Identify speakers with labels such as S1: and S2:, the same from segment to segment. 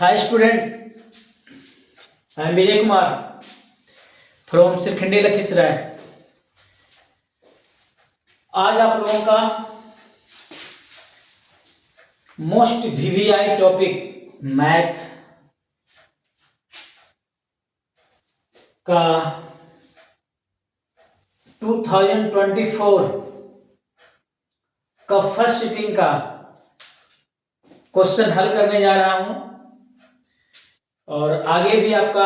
S1: Hi student, I am Vijay Kumar from Sirkhindi Lakhisrai। आज आप लोगों का मोस्ट वीवीआई टॉपिक मैथ का 2024 का फर्स्ट सिटिंग का क्वेश्चन हल करने जा रहा हूं। और आगे भी आपका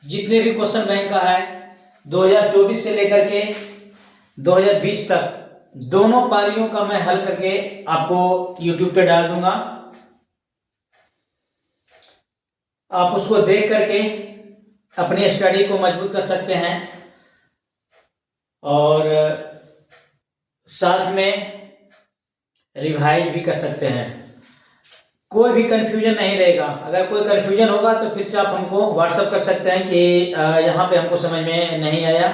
S1: जितने भी क्वेश्चन बैंक का है 2024 से लेकर के 2020 तक दोनों पारियों का मैं हल करके आपको YouTube पे डाल दूंगा। आप उसको देख करके अपनी स्टडी को मजबूत कर सकते हैं और साथ में रिवाइज भी कर सकते हैं। कोई भी कंफ्यूजन नहीं रहेगा। अगर कोई कंफ्यूजन होगा तो फिर से आप हमको व्हाट्सएप कर सकते हैं कि यहाँ पे हमको समझ में नहीं आया।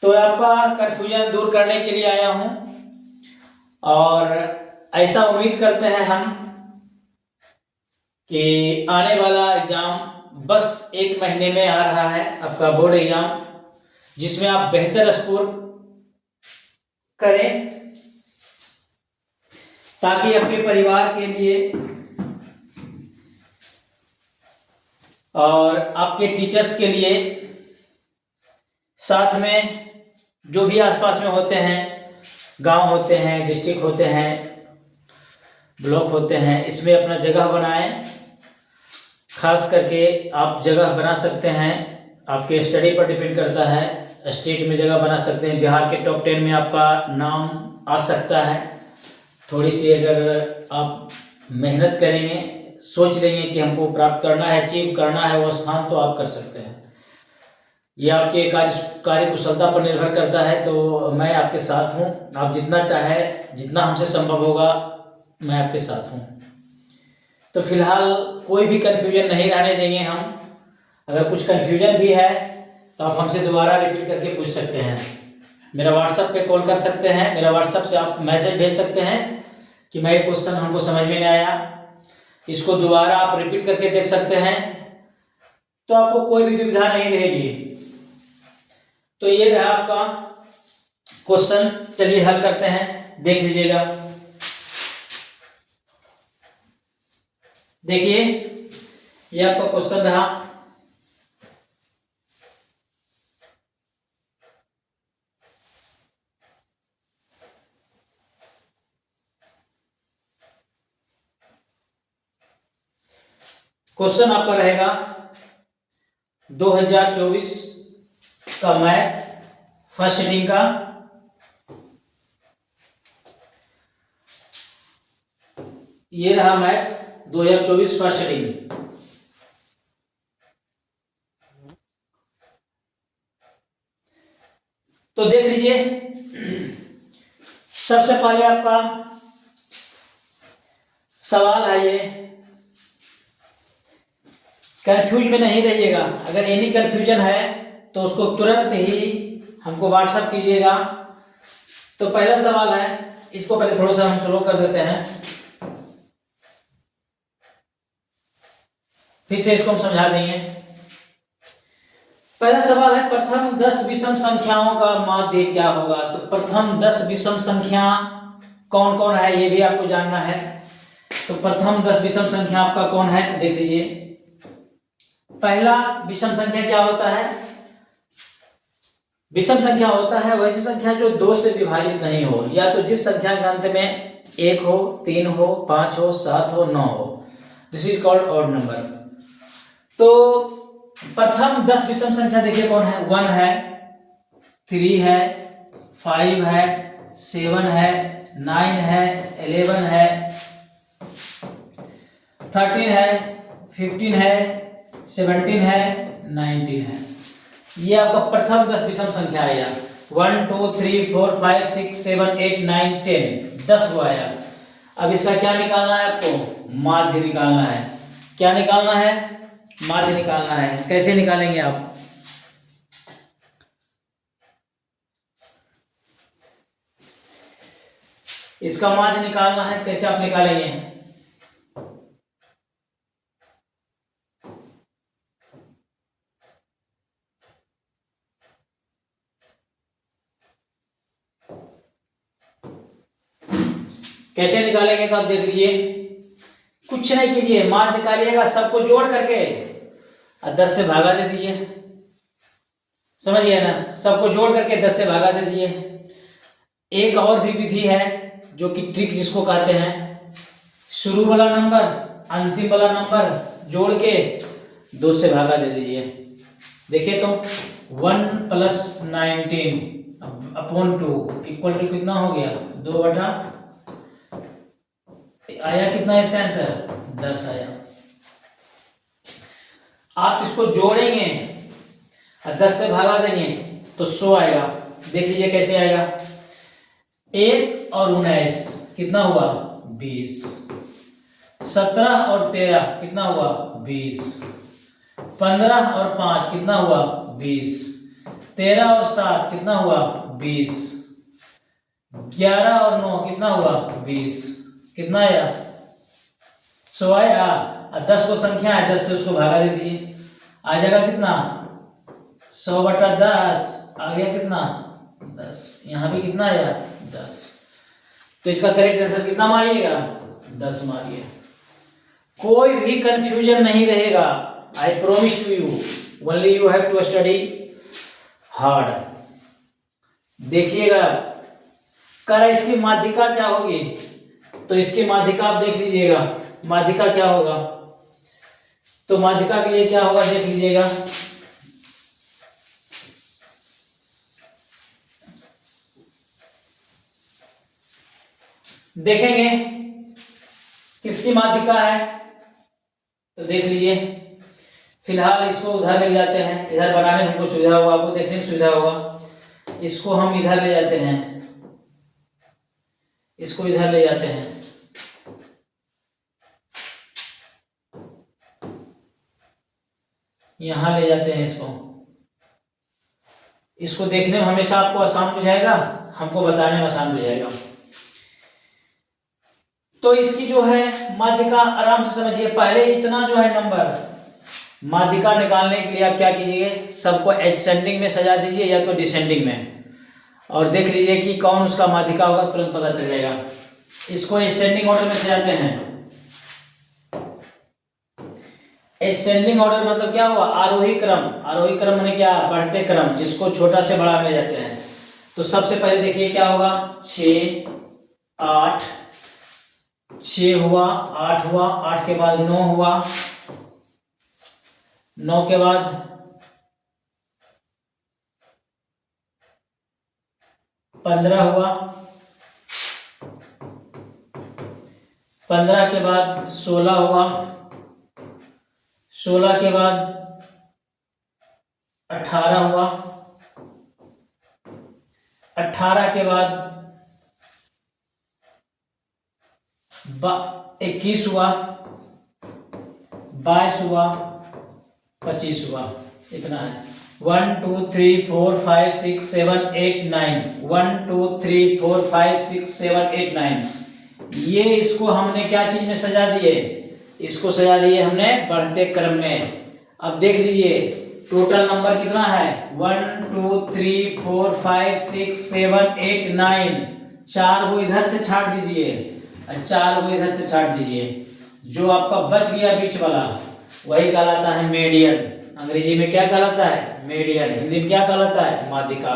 S1: तो आपका कंफ्यूजन दूर करने के लिए आया हूँ और ऐसा उम्मीद करते हैं हम कि आने वाला एग्जाम बस एक महीने में आ रहा है, आपका बोर्ड एग्जाम, जिसमें आप बेहतर स्कोर करें ताकि अपने परिवार के लिए और आपके टीचर्स के लिए, साथ में जो भी आसपास में होते हैं, गांव होते हैं, डिस्ट्रिक्ट होते हैं, ब्लॉक होते हैं, इसमें अपना जगह बनाएं। खास करके आप जगह बना सकते हैं, आपके स्टडी पर डिपेंड करता है। स्टेट में जगह बना सकते हैं, बिहार के टॉप 10 में आपका नाम आ सकता है। थोड़ी सी अगर आप मेहनत करेंगे, सोच लेंगे कि हमको प्राप्त करना है, अचीव करना है वो स्थान, तो आप कर सकते हैं। ये आपके कार्य कुशलता पर निर्भर करता है। तो मैं आपके साथ हूँ, आप जितना चाहे, जितना हमसे संभव होगा, मैं आपके साथ हूँ। तो फिलहाल कोई भी कंफ्यूजन नहीं रहने देंगे हम। अगर कुछ कंफ्यूजन भी है तो आप हमसे दोबारा रिपीट करके पूछ सकते हैं। मेरा व्हाट्सएप पे कॉल कर सकते हैं, मेरा व्हाट्सएप से आप मैसेज भेज सकते हैं कि मैं क्वेश्चन हमको समझ में नहीं आया, इसको दोबारा आप रिपीट करके देख सकते हैं। तो आपको कोई भी दुविधा नहीं रहेगी। तो ये रहा आपका क्वेश्चन। चलिए हल करते हैं, देख लीजिएगा। देखिए ये आपका क्वेश्चन रहा। क्वेश्चन आपका रहेगा 2024 का मैथ फर्स्ट सिटिंग का। ये रहा मैथ 2024 फर्स्ट सिटिंग। तो देख लीजिए, सबसे पहले आपका सवाल है ये। कंफ्यूज में नहीं रहिएगा। अगर एनी कंफ्यूजन है तो उसको तुरंत ही हमको व्हाट्सएप कीजिएगा। तो पहला सवाल है, इसको पहले थोड़ा सा हम स्लो कर देते हैं, फिर से इसको हम समझा देंगे। पहला सवाल है, प्रथम 10 विषम संख्याओं का माध्य क्या होगा। तो प्रथम 10 विषम संख्या कौन कौन है ये भी आपको जानना है। तो प्रथम 10 विषम संख्या आपका कौन है, तो देख लीजिए। पहला विषम संख्या क्या होता है? विषम संख्या होता है वैसी संख्या जो 2 से विभाजित नहीं हो, या तो जिस संख्या के अंत में 1 हो, 3 हो, 5 हो, 7 हो, 9 हो। This is called odd number. तो प्रथम 10 विषम संख्या देखिए कौन है। 1 है, 3 है, 5 है, 7 है, 9 है, 11 है, 13 है, 15 है, 17 है, 19 है। ये आपका प्रथम 10 विषम संख्या आया। 1 2 3 4 5 6 7 8 9 10, 10 वो आया। अब इसका क्या निकालना है आपको? माध्य निकालना है। क्या निकालना है? माध्य निकालना है। कैसे निकालेंगे आप? इसका माध्य निकालना है, कैसे आप निकालेंगे? कैसे निकालेंगे तो आप देख लीजिए, कुछ नहीं कीजिए, माध्य निकालिएगा सबको जोड़ करके और 10 से भागा दे दीजिए, समझिए ना, सबको जोड़ करके 10 से भागा दे दीजिए। एक और भी विधि है जो कि ट्रिक जिसको कहते हैं, शुरू वाला नंबर अंतिम वाला नंबर जोड़ के 2 से भागा दे दीजिए। देखिए तो 1 + 19/2 इक्वल टू कितना हो गया, 2 बटा, आया कितना इसका आंसर, 10 आया। आप इसको जोड़ेंगे और 10 से भागा देंगे तो 100 आएगा। देख लीजिए कैसे आएगा, 1 और 19 कितना हुआ, 20, 17 और 13 कितना हुआ, 20, 15 और 5 कितना हुआ, 20, 13 और 7 कितना हुआ, 20, 11 और 9 कितना हुआ, 20, कितना आया, 100 आया। और 10 को संख्या है, 10 से उसको भागा दे दिए, आ जाएगा कितना, 100 बटा 10, आ गया कितना, 10। यहां भी कितना आया, 10। तो इसका करेक्ट आंसर कितना मारिएगा, 10 मारिए। कोई भी कंफ्यूजन नहीं रहेगा, I promise to you, only you have to study hard. देखिएगा कर इसकी माध्यिका क्या होगी, तो इसकी माध्यिका आप देख लीजिएगा, माध्यिका क्या होगा, तो माध्यिका के लिए क्या होगा देख लीजिएगा, देखेंगे किसकी माध्यिका है, तो देख लीजिए। फिलहाल इसको उधर ले जाते हैं, इधर बनाने में हमको सुविधा होगा, आपको देखने में सुविधा होगा। इसको हम इधर ले जाते हैं, इसको इधर ले जाते हैं, यहां ले जाते हैं इसको। इसको देखने में हमेशा आपको आसान बुझाएगा, हमको बताने में आसान बुझाएगा। तो इसकी जो है माध्यिका आराम से समझिए। पहले इतना जो है नंबर, माध्यिका निकालने के लिए आप क्या कीजिए, सबको एसेंडिंग में सजा दीजिए या तो डिसेंडिंग में, और देख लीजिए कि कौन उसका माध्यिका होगा, तुरंत पता चल जाएगा। इसको एसेंडिंग ऑर्डर में सजाते हैं। एसेंडिंग ऑर्डर मतलब क्या हुआ, आरोही क्रम। आरोही क्रम माने क्या, बढ़ते क्रम, जिसको छोटा से बड़ा ले जाते हैं। तो सबसे पहले देखिए क्या होगा, 6 8, 6 हुआ, 8 हुआ, 8 के बाद 9 हुआ, 9 के बाद 15 हुआ, 15 के बाद 16 हुआ, 16 के बाद 18 हुआ, 18 के बाद 21 हुआ, 22 हुआ, 25 हुआ। इतना है। 1 2 3 4 5 6 7 8 9, 1 2 3 4 5 6 7 8 9। ये इसको हमने क्या चीज में सजा दिए, इसको सजा दिए हमने बढ़ते क्रम में। अब देख लीजिए टोटल नंबर कितना है, 1 2 3 4 5 6 7 8 9। 4 को इधर से छाट दीजिए और 4 को इधर से छाट दीजिए। जो आपका बच गया बीच वाला वही कहलाता है मेडियन। अंग्रेजी में क्या कहलाता है, मेडियन। हिंदी में क्या कहलाता है, माध्यिका।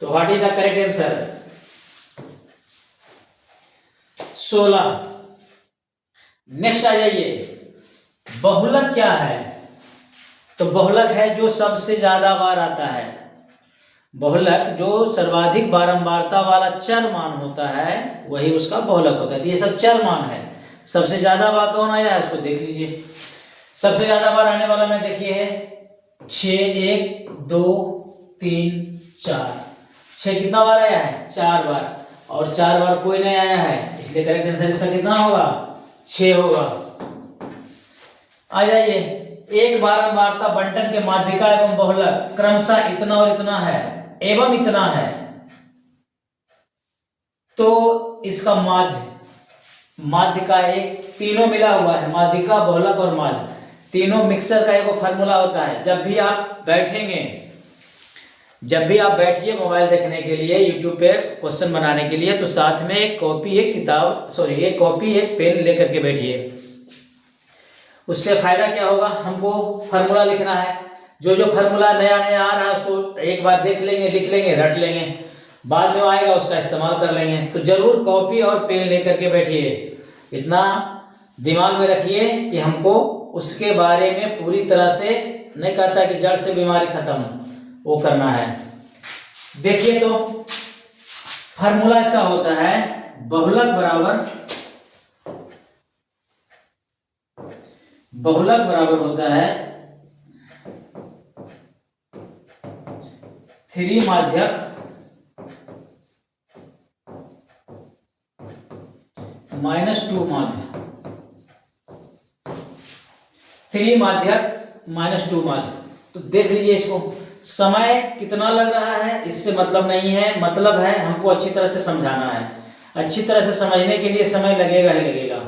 S1: तो what is the correct answer, 16। Next आ जाइए, बहुलक क्या है। तो बहुलक है जो सबसे ज्यादा बार आता है। बहुलक जो सर्वाधिक बारंबारता वाला चर मान होता है वही उसका बहुलक होता है। ये सब चर मान है। सबसे ज्यादा बार कौन आया है उसको देख लीजिए। सबसे ज्यादा बार आने वाला में देखिए है 6 1 2 3 4। 6 कितना बार आया है, 4 बार, और 4 बार कोई नहीं आया है, इसलिए करेक्ट आंसर इसका कितना होगा, 6 होगा। आ जाइए, एक बारंबारता बंटन के माध्यिका एवं बहुलक क्रमशः इतना और इतना है एवं इतना है। तो इसका माध्यिका एक तीनों मिला हुआ है, माध्यिका बहुलक और माध्य तीनों मिक्सर का एक फार्मूला होता है। जब भी आप बैठेंगे जब भी आप बैठिए मोबाइल देखने के लिए, यूट्यूब पे क्वेश्चन बनाने के लिए, तो साथ में एक कॉपी एक पेन लेकर के बैठिए। उससे फायदा क्या होगा, हमको फार्मूला लिखना है, जो फार्मूला नया नया आ रहा है उसको एक बार देख लेंगे, लिख लेंगे, रट लेंगे, बाद में आएगा उसका इस्तेमाल कर लेंगे। तो जरूर कॉपी और पेन लेकर के बैठिए। इतना दिमाग में रखिए कि हमको उसके बारे में पूरी तरह से, नहीं कहता कि जड़ से बीमारी खत्म, वो करना है। देखिए तो फार्मूला इसका होता है बहुलक बराबर होता है 3 माध्यक -2 माध्य। 3 माध्यक -2 माध्य। तो देख लीजिए इसको, समय कितना लग रहा है इससे मतलब नहीं है, मतलब है हमको अच्छी तरह से समझाना है। अच्छी तरह से समझने के लिए समय लगेगा ही लगेगा।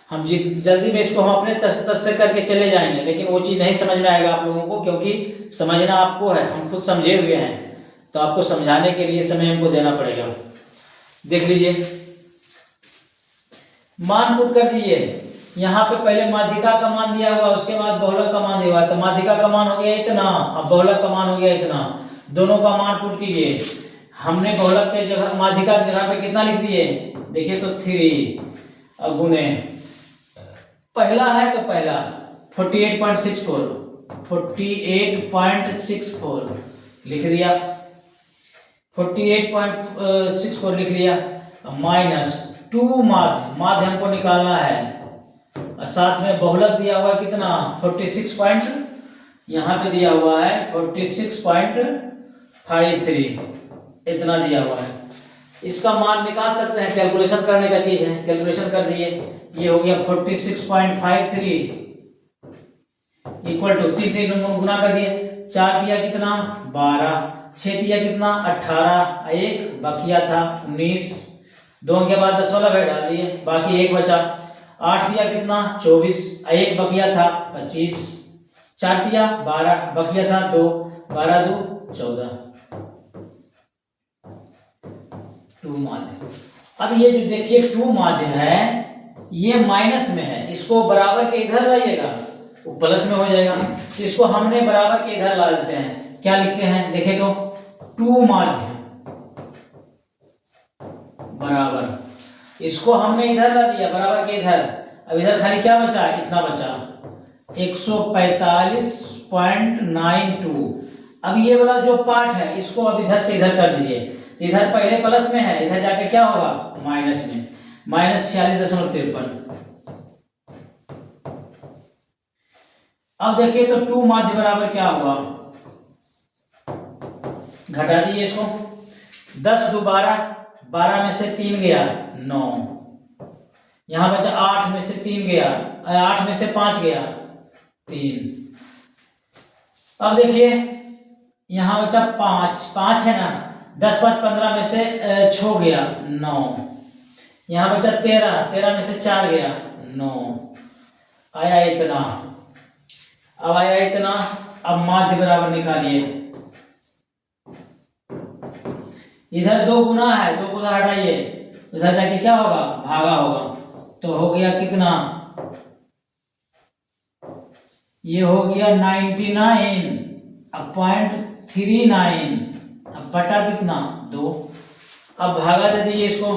S1: हम जल्दी में इसको हम अपने तस से करके चले जाएंगे, लेकिन वो चीज़ नहीं समझ में आएगा आप लोगों को, क्योंकि समझना आपको है, हम खुद समझे हुए हैं, तो आपको समझाने के लिए समय हमको देना पड़ेगा। देख लीजिए, मान पुट कर दिए। यहाँ पे पहले माध्यिका का मान दिया हुआ, उसके बाद बहुलक का मान दिया हुआ, तो माध्यिका का मान हो गया इतना, अब बहुलक का मान हो गया इतना, दोनों का मान पुट कीजिए। हमने बहुलक के जगह माध्यिका की जगह पे कितना लिख दिए, देखिए तो 3, अब गुने पहला है तो पहला 48.64 लिख दिया, 48.64 लिख लिया, -2 माध्य हमको निकालना है, और साथ में बहुलक दिया हुआ कितना 46 यहाँ पे दिया हुआ है 46.53, इतना दिया हुआ है। इसका मान निकाल सकते हैं, कैलकुलेशन करने का चीज है, कैलकुलेशन कर दिए। ये हो गया 46.53 इक्वल टू 3 से गुना कर दिए, 4 दिया कितना 12, 6 दिया कितना 18, एक बकिया था 19, 2 के बाद 10 वाला डाल दिए, बाकी 1 बचा, 8 दिया कितना 24, एक बकिया था 25, 4 दिया 12, बकिया था 2, 12 2 14, 2 माध्य। अब ये जो देखिए 2 माध्य है, ये माइनस में है, इसको बराबर के इधर लाइएगा तो प्लस में हो जाएगा। तो इसको हमने बराबर के इधर ला देते हैं, क्या लिखते हैं देखे तो 2 माध्य बराबर, इसको हमने इधर ला दिया बराबर के इधर, अब इधर खाली क्या बचा, इतना बचा 145.92। अब ये वाला जो पार्ट है इसको अब इधर से इधर कर दीजिए, इधर पहले प्लस में है, इधर जाके क्या होगा माइनस में, -46.53। अब देखिए तो 2 माध्य बराबर क्या हुआ, घटा दीजिए इसको, 10 2 12, 12 में से 3 गया 9, यहां बचा 8 में से 3 गया, 8 में से 5 गया 3। अब देखिए यहां बचा 5 है ना, 10 5 15 में से 6 गया 9, यहां बचा 13 में से 4 गया 9, आया इतना, अब आया इतना। अब माध्य बराबर निकालिए, इधर 2 गुना है, 2 गुना हटाइए, इधर जाके क्या होगा भागा होगा, तो हो गया कितना, ये हो गया 99.39, अब बटा कितना 2। अब भागा दे दीजिए इसको,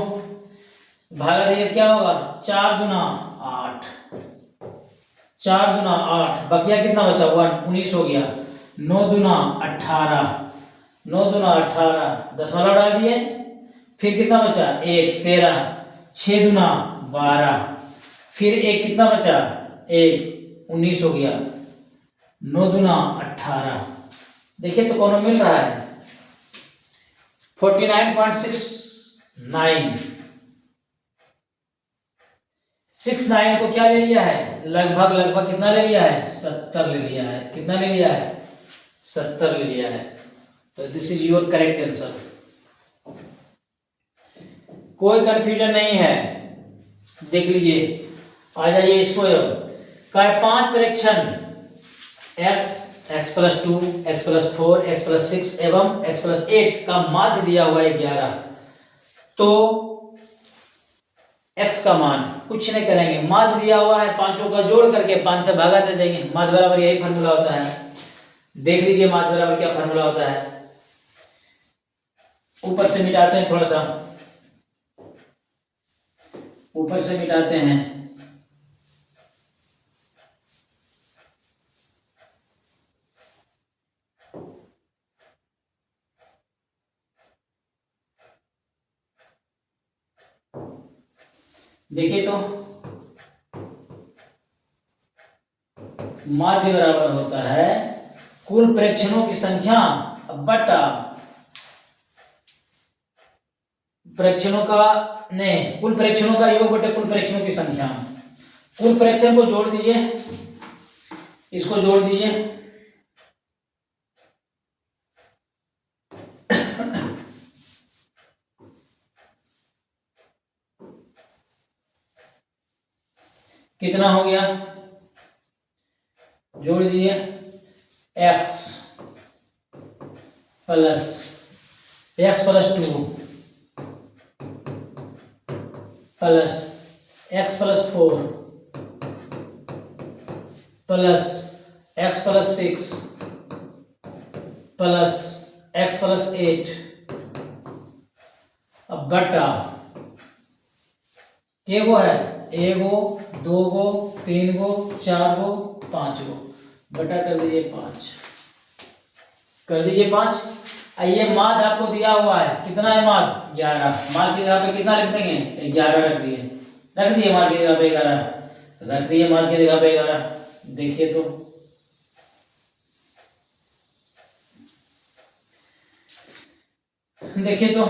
S1: भागा दीजिए क्या होगा 4 गुना 8, 4 गुना 8, बकिया कितना बचा 19 हो गया, 9 दुना 18, 9 दुना 18, 10 वाला डाल दिए, फिर कितना बचा 1 13, 6 दुना 12, फिर 1 कितना बचा 1 19 हो गया, 9 दुना 18। देखिए तो कौन मिल रहा है 49.69। 69 को क्या ले लिया है, लगभग कितना ले लिया है 70 ले लिया है, कितना ले लिया है 70 ले लिया है। तो this is your correct answer, कोई कंफ्यूजन नहीं है। देख लीजिए, आ जाइए इसको, अब का 5 प्रेक्षण x x+2, x+4, x+6 एवं x+8 का माध्य दिया हुआ है 11। तो x का मान कुछ नहीं करेंगे, माध्य दिया हुआ है, पांचों का जोड़ करके 5 से भागा दे देंगे। माध्य बराबर यही फॉर्मूला होता है। देख लीजिए माध्य बराबर क्या फॉर्मूला होता है। ऊपर से मिटाते हैं, थोड़ा सा ऊपर से मिटाते हैं। देखिए तो माध्य बराबर होता है कुल प्रेक्षणों की संख्या बटा प्रेक्षणों का नहीं, कुल प्रेक्षणों का योग बटे कुल प्रेक्षणों की संख्या। कुल प्रेक्षण को जोड़ दीजिए, इसको जोड़ दीजिए, कितना हो गया, जोड़ दीजिए, x plus x+2 plus x+4 plus x+6 plus x+8 अब बटा के गो है, एगो, दो गो, तीन गो, चार गो, पांच गो, बटा कर दीजिए 5, कर दीजिए 5। ये माध्य आपको दिया हुआ है, कितना है माध्य, 11। माध्य की जगह पे कितना लिख देंगे, 11 रख दिए, रख दिए माध्य की जगह पे 11, रख दिए माध्य की जगह पे 11। देखिए तो देखिए तो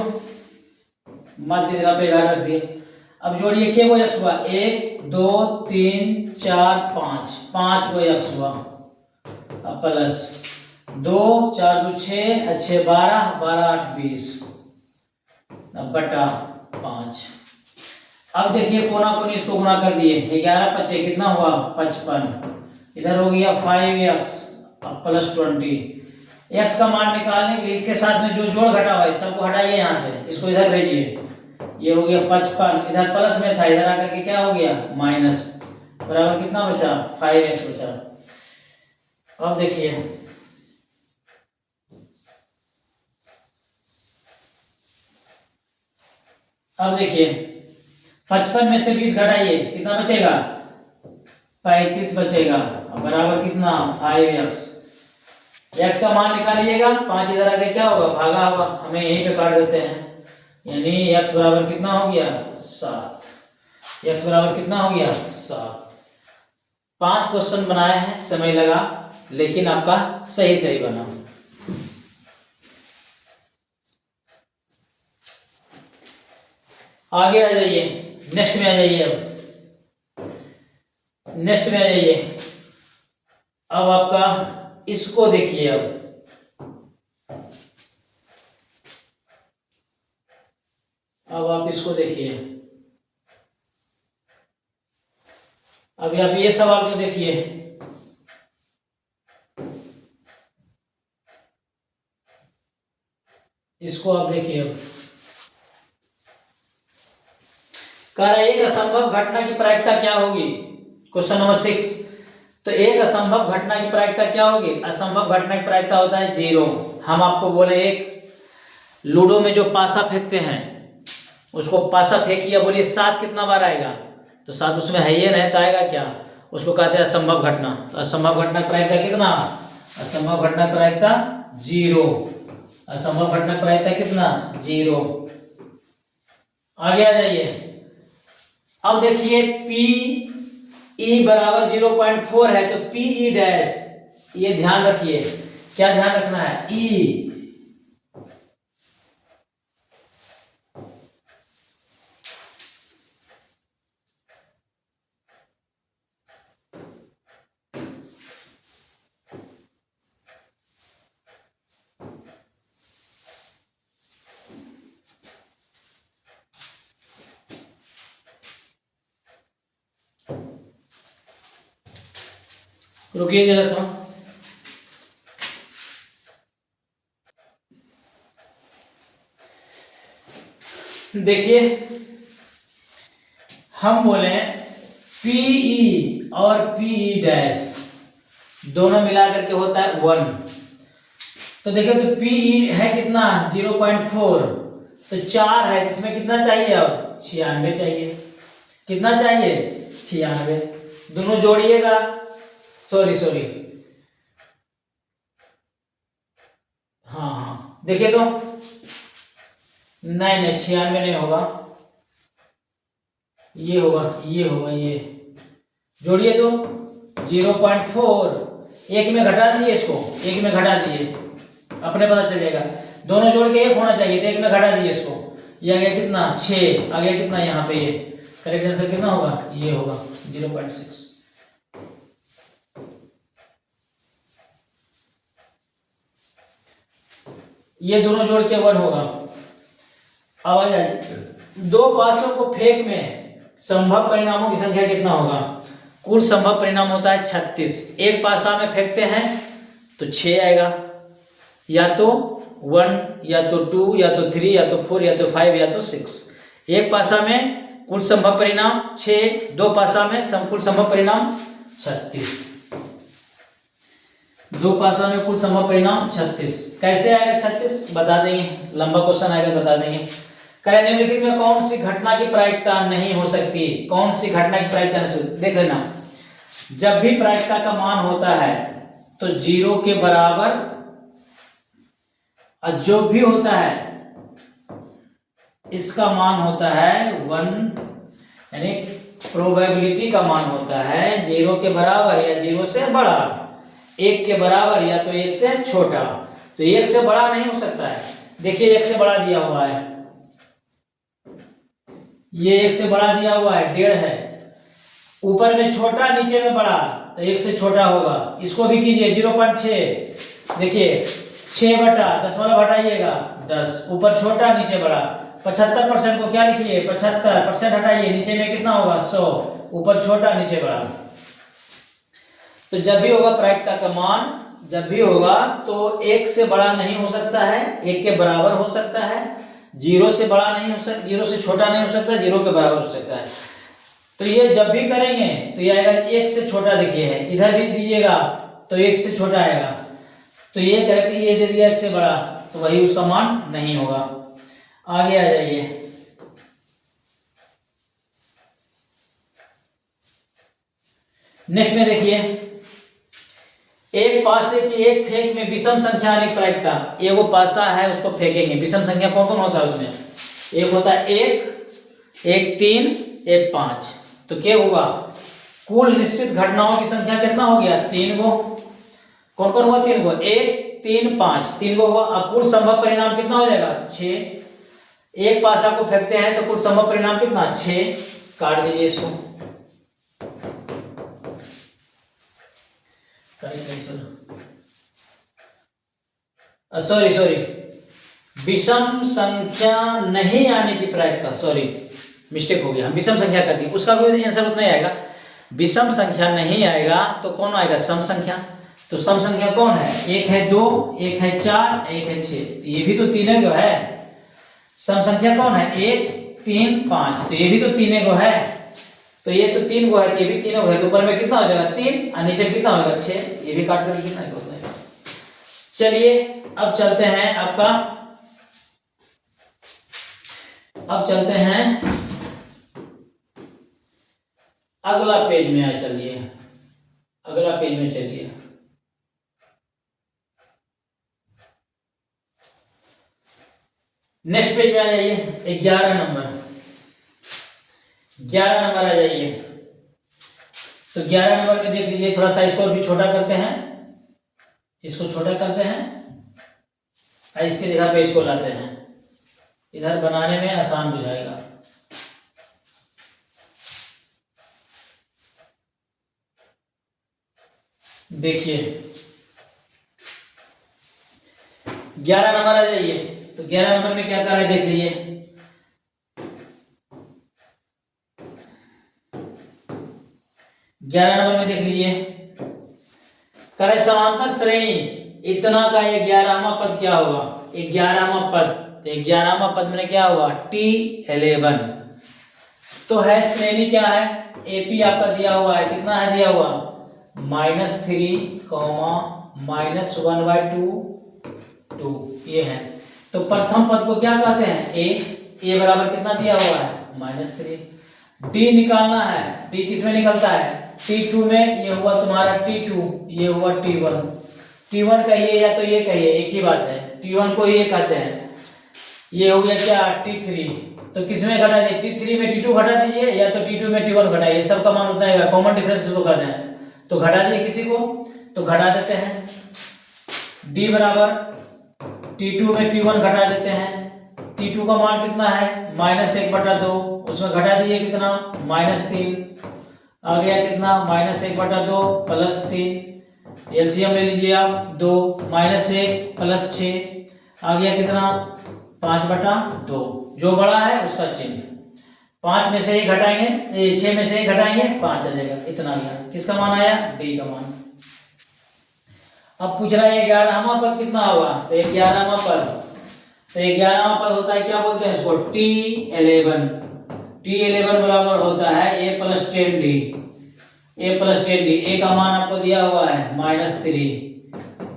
S1: माध्य की जगह पे 11 रख दिए। अब जोड़िए, के गो एक्स हुआ, 1 2 3 4 5, 5 गो एक्स हुआ। अब प्लस 2 4 2 6, 6 12, 12 8 20, अब बटा 5। अब देखिए कोना कोनी इसको गुणा कर दिए, 11 पचे कितना हुआ, 55, इधर हो गया 5x, अब प्लस 20। x का मान निकालने के लिए इसके साथ में जो जोड़ घटा हुआ है सबको हटाइए, यहां से इसको इधर भेजिए, ये हो गया 55, इधर प्लस में था, इधर आकर के क्या हो गया, माइनस, बराबर कितना बचा, 5x बचा। अब देखिए, अब देखिए 55 में से 20 घटाइए, कितना बचेगा, 35 बचेगा, बराबर कितना, 5x। x का मान निकालिएगा, 5 इधर आके क्या होगा, भागा होगा, हमें यहीं पे काट देते हैं, यानी x बराबर कितना हो गया, 7। x बराबर कितना हो गया, 7। 5 क्वेश्चन बनाए हैं, समय लगा, लेकिन आपका सही सही बना। आगे आ जाइए, नेक्स्ट में आ जाइए, अब नेक्स्ट में आ जाइए। अब आपका इसको देखिए, अब आप इसको देखिए, अभी आप ये सवाल को देखिए, इसको आप देखिए। अब कह रहा है एक असंभव घटना की प्रायिकता क्या होगी, क्वेश्चन नंबर 6। तो एक असंभव घटना की प्रायिकता क्या होगी, असंभव घटना की प्रायिकता होता है 0। हम आपको बोले एक लूडो में जो पासा फेंकते हैं, उसको पासा फेंकिए, बोलिए 7 कितना बार आएगा, तो 7 उसमें है ही नहीं, तो आएगा क्या, उसको कहते हैं असंभव घटना। तो असंभव घटना की प्रायिकता कितना, असंभव घटना की प्रायिकता 0, असंभव घटना की प्रायिकता कितना, 0। आगे आ जाइए, अब देखिए पी ई बराबर 0.4 है, तो पी ई डैश, ये ध्यान रखिए, क्या ध्यान रखना है, ई, रुकिए जरा सा, देखिए हम बोले PE और PE डैश दोनों मिलाकर के होता है 1। तो देखिए तो PE है कितना 0.4, तो 4 है, इसमें कितना चाहिए अब 96 चाहिए। कितना चाहिए 96। दोनों जोड़िएगा, सॉरी हाँ देखिए तो नहीं 96 नहीं होगा, ये होगा ये जोड़िए तो 0.4 एक में घटा दिए, इसको एक में घटा दिए, अपने पता चलेगा। दोनों जोड़ के एक होना चाहिए, तो एक में घटा दिए इसको, ये आ गया कितना 6, आ गया कितना यहाँ पे, ये करेक्ट आंसर कितना होगा, ये होगा 0.6। ये दोनों जोड़ के 1 होगा। अब आ जाए, दो पासों को फेंक में संभव परिणामों की संख्या कितना होगा। कुल संभव परिणाम होता है 36। एक पासा में फेंकते हैं तो 6 आएगा, या तो 1 या तो 2 या तो 3 या तो 4 या तो 5 या तो 6। एक पासा में कुल संभव परिणाम 6, दो पासा में कुल संभव परिणाम 36। दो पासा में कुल संभव परिणाम 36। कैसे आएगा 36 बता देंगे, लंबा क्वेश्चन आएगा बता देंगे। करें निम्नलिखित में कौन सी घटना की प्रायिकता नहीं हो सकती, कौन सी घटना की प्रायिकता नहीं हो सकती। देख लेना, जब भी प्रायिकता का मान होता है तो 0 के बराबर, और जो भी होता है इसका मान होता है 1, यानी प्रोबेबिलिटी का मान होता है 0 के बराबर या 0 से बड़ा, 1 के बराबर या तो 1 से छोटा। तो 1 से बड़ा नहीं हो सकता है। देखिए 1 से बड़ा दिया हुआ है, ये 1 से बड़ा दिया हुआ है 1.5 है, ऊपर में छोटा नीचे में बड़ा, तो 1 से छोटा होगा। इसको भी कीजिए 0.6, देखिए 6 बटा 10 वाला घटाइएगा 10, ऊपर छोटा नीचे बड़ा। 75% को क्या लिखिए 75% हटाइए, नीचे में कितना होगा 100, ऊपर छोटा नीचे बड़ा। तो जब भी होगा प्रायिकता का मान, जब भी होगा तो 1 से बड़ा नहीं हो सकता है, 1 के बराबर हो सकता है। 0 से बड़ा नहीं हो सकता, 0 से छोटा नहीं हो सकता, 0 के बराबर हो सकता है। तो ये जब भी करेंगे तो ये आएगा 1 से छोटा। देखिए है, इधर भी दीजिएगा तो 1 से छोटा आएगा, तो ये करेक्टली ये दे दिया 1 से बड़ा, तो वही उसका मान नहीं होगा। आगे आ जाइए, नेक्स्ट में देखिए, एक पासे की एक फेंक में विषम संख्या अनेक प्रायिकता। एगो पासा है उसको फेंकेंगे, विषम संख्या कौन कौन होता है उसमें, एक होता है 1, 1 3, 1 5। तो क्या होगा, कुल निश्चित घटनाओं की संख्या कितना हो गया 3 गो। कौन कौन हुआ 3 गो, 1 3 5, 3 गो हुआ। अब कुल संभव परिणाम कितना हो जाएगा 6। एक पासा को फेंकते हैं तो कुल संभव परिणाम कितना 6। काट दीजिए इसको, सॉरी विषम संख्या नहीं आने की प्रायिकता, सॉरी मिस्टेक हो गया, हम विषम संख्या कर दी, उसका कोई आंसर उतना ही आएगा। विषम संख्या नहीं आएगा तो कौन आएगा सम संख्या। तो सम संख्या कौन है, 1 है 2, 1 है 4, 1 है 6, ये भी तो 3 गो है। सम संख्या कौन है 1 3 5, तो ये भी तो 3 गो है, तो ये तो 3 गो है, तो ये भी 3 गो है, तो ऊपर में कितना हो जाएगा 3 और नीचे कितना होगा 6, ये भी काट करके कितना होता है। चलिए अब चलते हैं अगला पेज में आ, चलिए अगला पेज में चलिए। नेक्स्ट पेज में आ जाइए, 11 नंबर आ जाइए। तो 11 नंबर में देख लीजिए, थोड़ा सा इसको भी छोटा करते हैं, इसको छोटा करते हैं और इसके जगह पे इसको लाते हैं, इधर बनाने में आसान बुझाएगा। देखिए 11 नंबर आ जाइए। तो 11 नंबर में क्या कर रहा है देख लीजिए, 11 नंबर में देख लीजिए, करे समांतर श्रेणी इतना का 11वां पद क्या होगा, 11वां पद तो 11वां पद में क्या हुआ T11। तो है श्रेणी क्या है, एपी आपका दिया हुआ है, कितना है दिया हुआ -3, -1/2 2, ये है। तो प्रथम पद को क्या कहते हैं ए बराबर कितना दिया हुआ है -3। डी निकालना है, डी किस में निकलता है T2 में, ये हुआ तुम्हारा T2, ये हुआ T1। T1 कहिए या तो ये कहिए, एक ही बात है, T1 को ये कहते हैं। ये हो गया क्या T3, तो किस में घटा दीजिए T3 में T2 घटा दीजिए, या तो T2 में T1 घटाइए, सबका मान उतना आएगा, कॉमन डिफरेंस इसको कहते हैं। तो घटा दिए किसी को, तो घटा देते हैं D बराबर T2 में T1 घटा देते हैं। T2 का मान कितना है -1/2, उसमें घटा दिए कितना -3, आ गया कितना -1/2 +3, एलसीएम ले लीजिए आप 2, -1 +6, आ गया कितना 5/2। जो बड़ा है उसका चिन्ह, 5 में से ही घटाएंगे, 6 में से ही घटाएंगे 5 आ जाएगा, इतना गया। किसका मान आया डी का मान। अब पूछ रहा है 11वां पद कितना होगा, तो 11वां पद, तो 11वां पद होता है क्या बोलते हैं इसको T11। T11 बराबर होता है a + 10d, a + 10d। a का मान आपको दिया हुआ है -3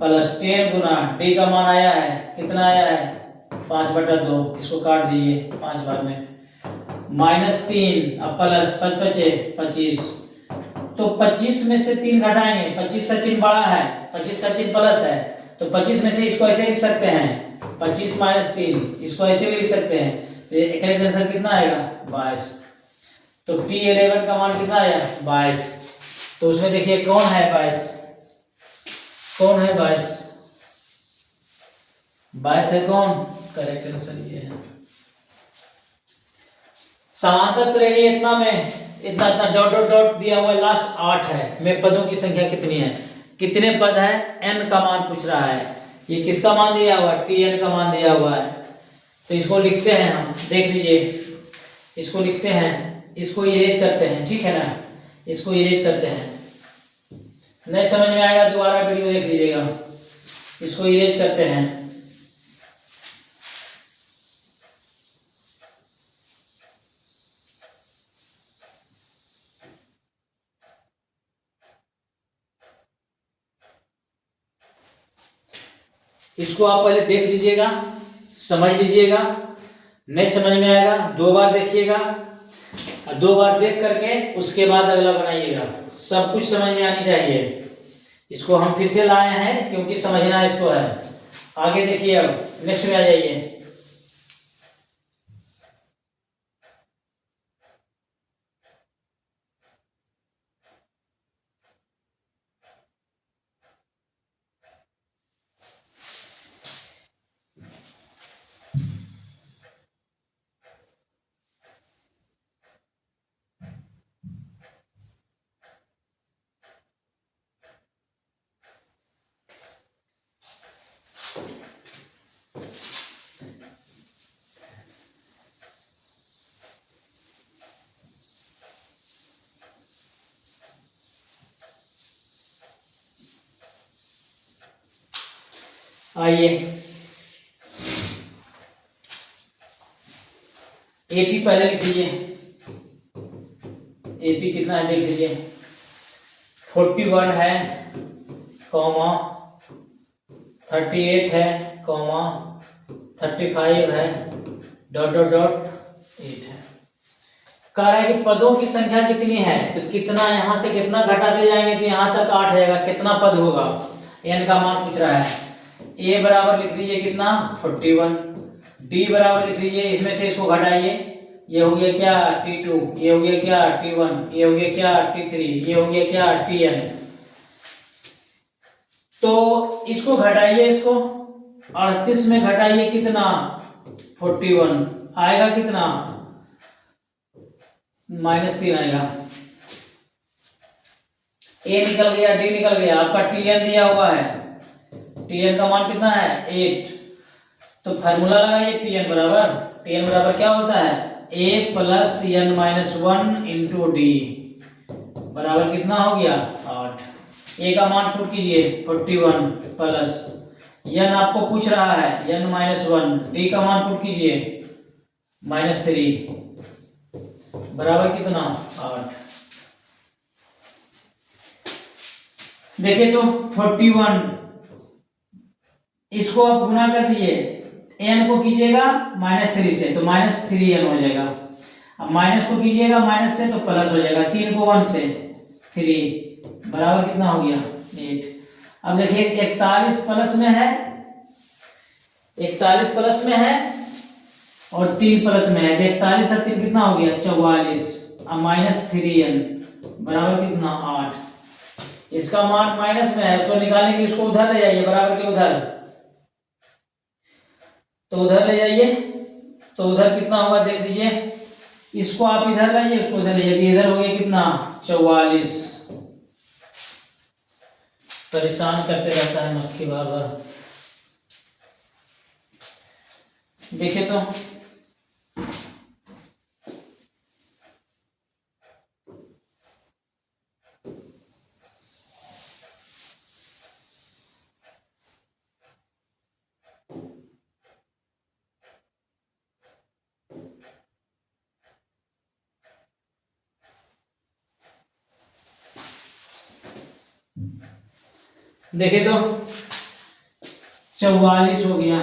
S1: + 10 गुना d का मान आया है कितना आया है 5/2, इसको काट दीजिए 5 बार में, -3 अब प्लस 5 बचे 25। तो 25 में से 3 घटाएंगे, 25 का चिन्ह बड़ा है, 25 का चिन्ह प्लस है, तो 25 में से इसको ऐसे लिख सकते हैं 25 - 3, इसको ऐसे भी लिख सकते हैं। तो करेक्ट आंसर कितना आएगा 22। तो T11 का मान कितना आया 22। तो उसमें देखिए कौन है 22, कौन है 22, 22 है कौन, करेक्ट आंसर ये है। समांतर श्रेणी इतना में इतना इतना डॉट डॉट डॉट दिया हुआ है, लास्ट 8 है, में पदों की संख्या कितनी है, कितने पद है, n का मान पूछ रहा है। ये किसका मान दिया हुआ Tn का मान दिया हुआ है। तो इसको लिखते हैं हम, देख लीजिए, इसको लिखते हैं, इसको इरेज करते हैं, ठीक है ना, इसको इरेज करते हैं। नहीं समझ में आएगा दोबारा वीडियो देख लीजिएगा। इसको इरेज करते हैं, इसको आप पहले देख लीजिएगा, समझ लीजिएगा, नहीं समझ में आएगा 2 बार देखिएगा, और 2 बार देख करके उसके बाद अगला बनाइएगा। सब कुछ समझ में आनी चाहिए। इसको हम फिर से लाए हैं क्योंकि समझना इसको है। आगे देखिए, अब नेक्स्ट में आ जाइए। आइए, एपी पहले लिख लीजिए, एपी कितना है देख लीजिए, 41 है, 38 है, 35 है, डॉट डॉट डॉट 8 है। कह रहा है कि पदों की संख्या कितनी है, तो कितना यहां से कितना घटाते जाएंगे तो यहां तक 8 आएगा, कितना पद होगा, n का मान पूछ रहा है। a बराबर लिख लीजिए कितना 41, d बराबर लिख लीजिए, इसमें से इसको घटाइए, ये हो गया क्या T2, ये हो गया क्या T1, ये हो गया क्या T3, ये हो गया क्या Tn। तो इसको घटाइए, इसको 38 में घटाइए कितना 41, आएगा कितना -3 आएगा। a निकल गया, d निकल गया, आपका Tn दिया हुआ है, Tn का मान कितना है 8। तो फार्मूला लगाइए, Tn बराबर क्या होता है a + n - 1 इंटू d बराबर कितना हो गया 8। a का मान पुट कीजिए 41 प्लस n आपको पूछ रहा है n-1, d का मान पुट कीजिए -3 बराबर कितना 8। देखिए तो 41, इसको आप गुना कर दीजिए, n को कीजिएगा -3 से तो -3n हो जाएगा, अब माइनस को कीजिएगा माइनस से तो प्लस हो जाएगा, 3 को 1 से 3 बराबर कितना हो गया 8। अब देखिए 41 प्लस में है, 41 प्लस में है और 3 प्लस में है, 41 और 3 कितना हो गया 44, अब -3n बराबर कितना 8। इसका मान माइनस में है, उसको निकालने के लिए उसको उधर ले जाइए, बराबर के उधर, तो उधर ले जाइए, तो उधर कितना होगा देख लीजिए, इसको आप इधर लाइए, उसको उधर ले जाइए, इधर हो गया कितना 44। परेशान करते रहता है मक्खी बार बार। देखिए तो देखिए तो 44 हो गया,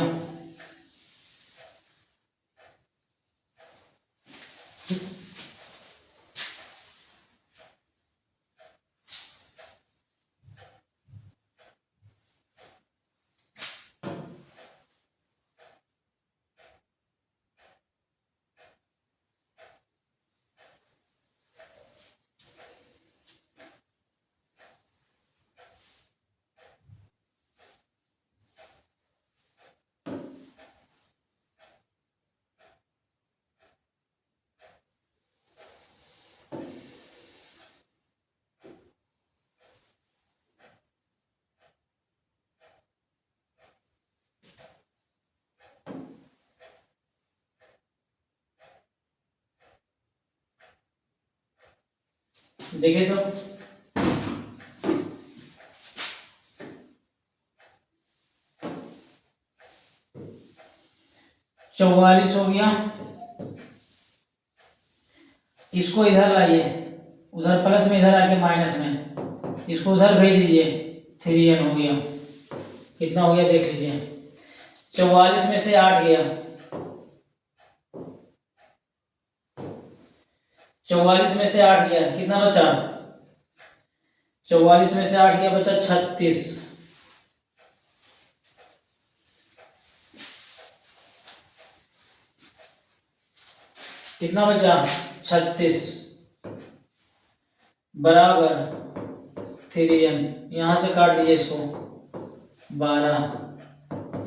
S1: देखिए तो 44 हो गया, इसको इधर लाइए, उधर प्लस में, इधर आके माइनस में, इसको उधर भेज दीजिए, 3n हो गया, कितना हो गया देख लीजिए, 44 में से 8 गया, 44 में से 8 गया, कितना बचा 44 में से 8 गया, बचा 36, कितना बचा 36 बराबर 3n, यहां से काट दीजिए इसको 12,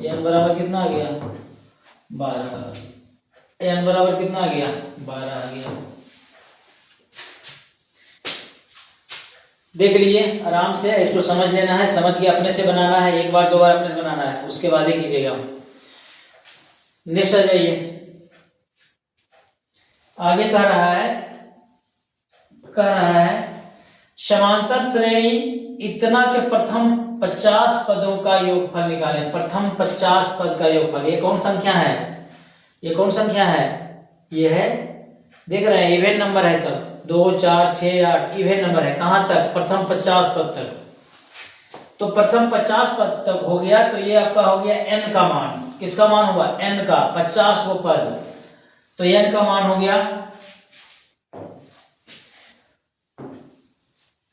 S1: n बराबर कितना आ गया 12, n बराबर कितना आ गया 12 आ गया। देख लीजिए आराम से, इसको समझ लेना है, समझ के अपने से बनाना है, एक बार दो बार अपने से बनाना है, उसके बाद ही कीजिएगा। नेक्स्ट आ जाइए, आगे कह रहा है समांतर श्रेणी इतना के प्रथम 50 पदों का योगफल निकालें। प्रथम 50 पद का योगफल, ये कौन संख्या है, ये कौन संख्या है, ये है, देख रहे हैं इवेन नंबर है सब, 2 4 6 8 इवेन नंबर है, कहां तक प्रथम 50 पद तक। तो प्रथम 50 पद तक हो गया, तो ये आपका हो गया n का मान, किसका मान हुआ n का, 50 वो पद, तो n का मान हो गया।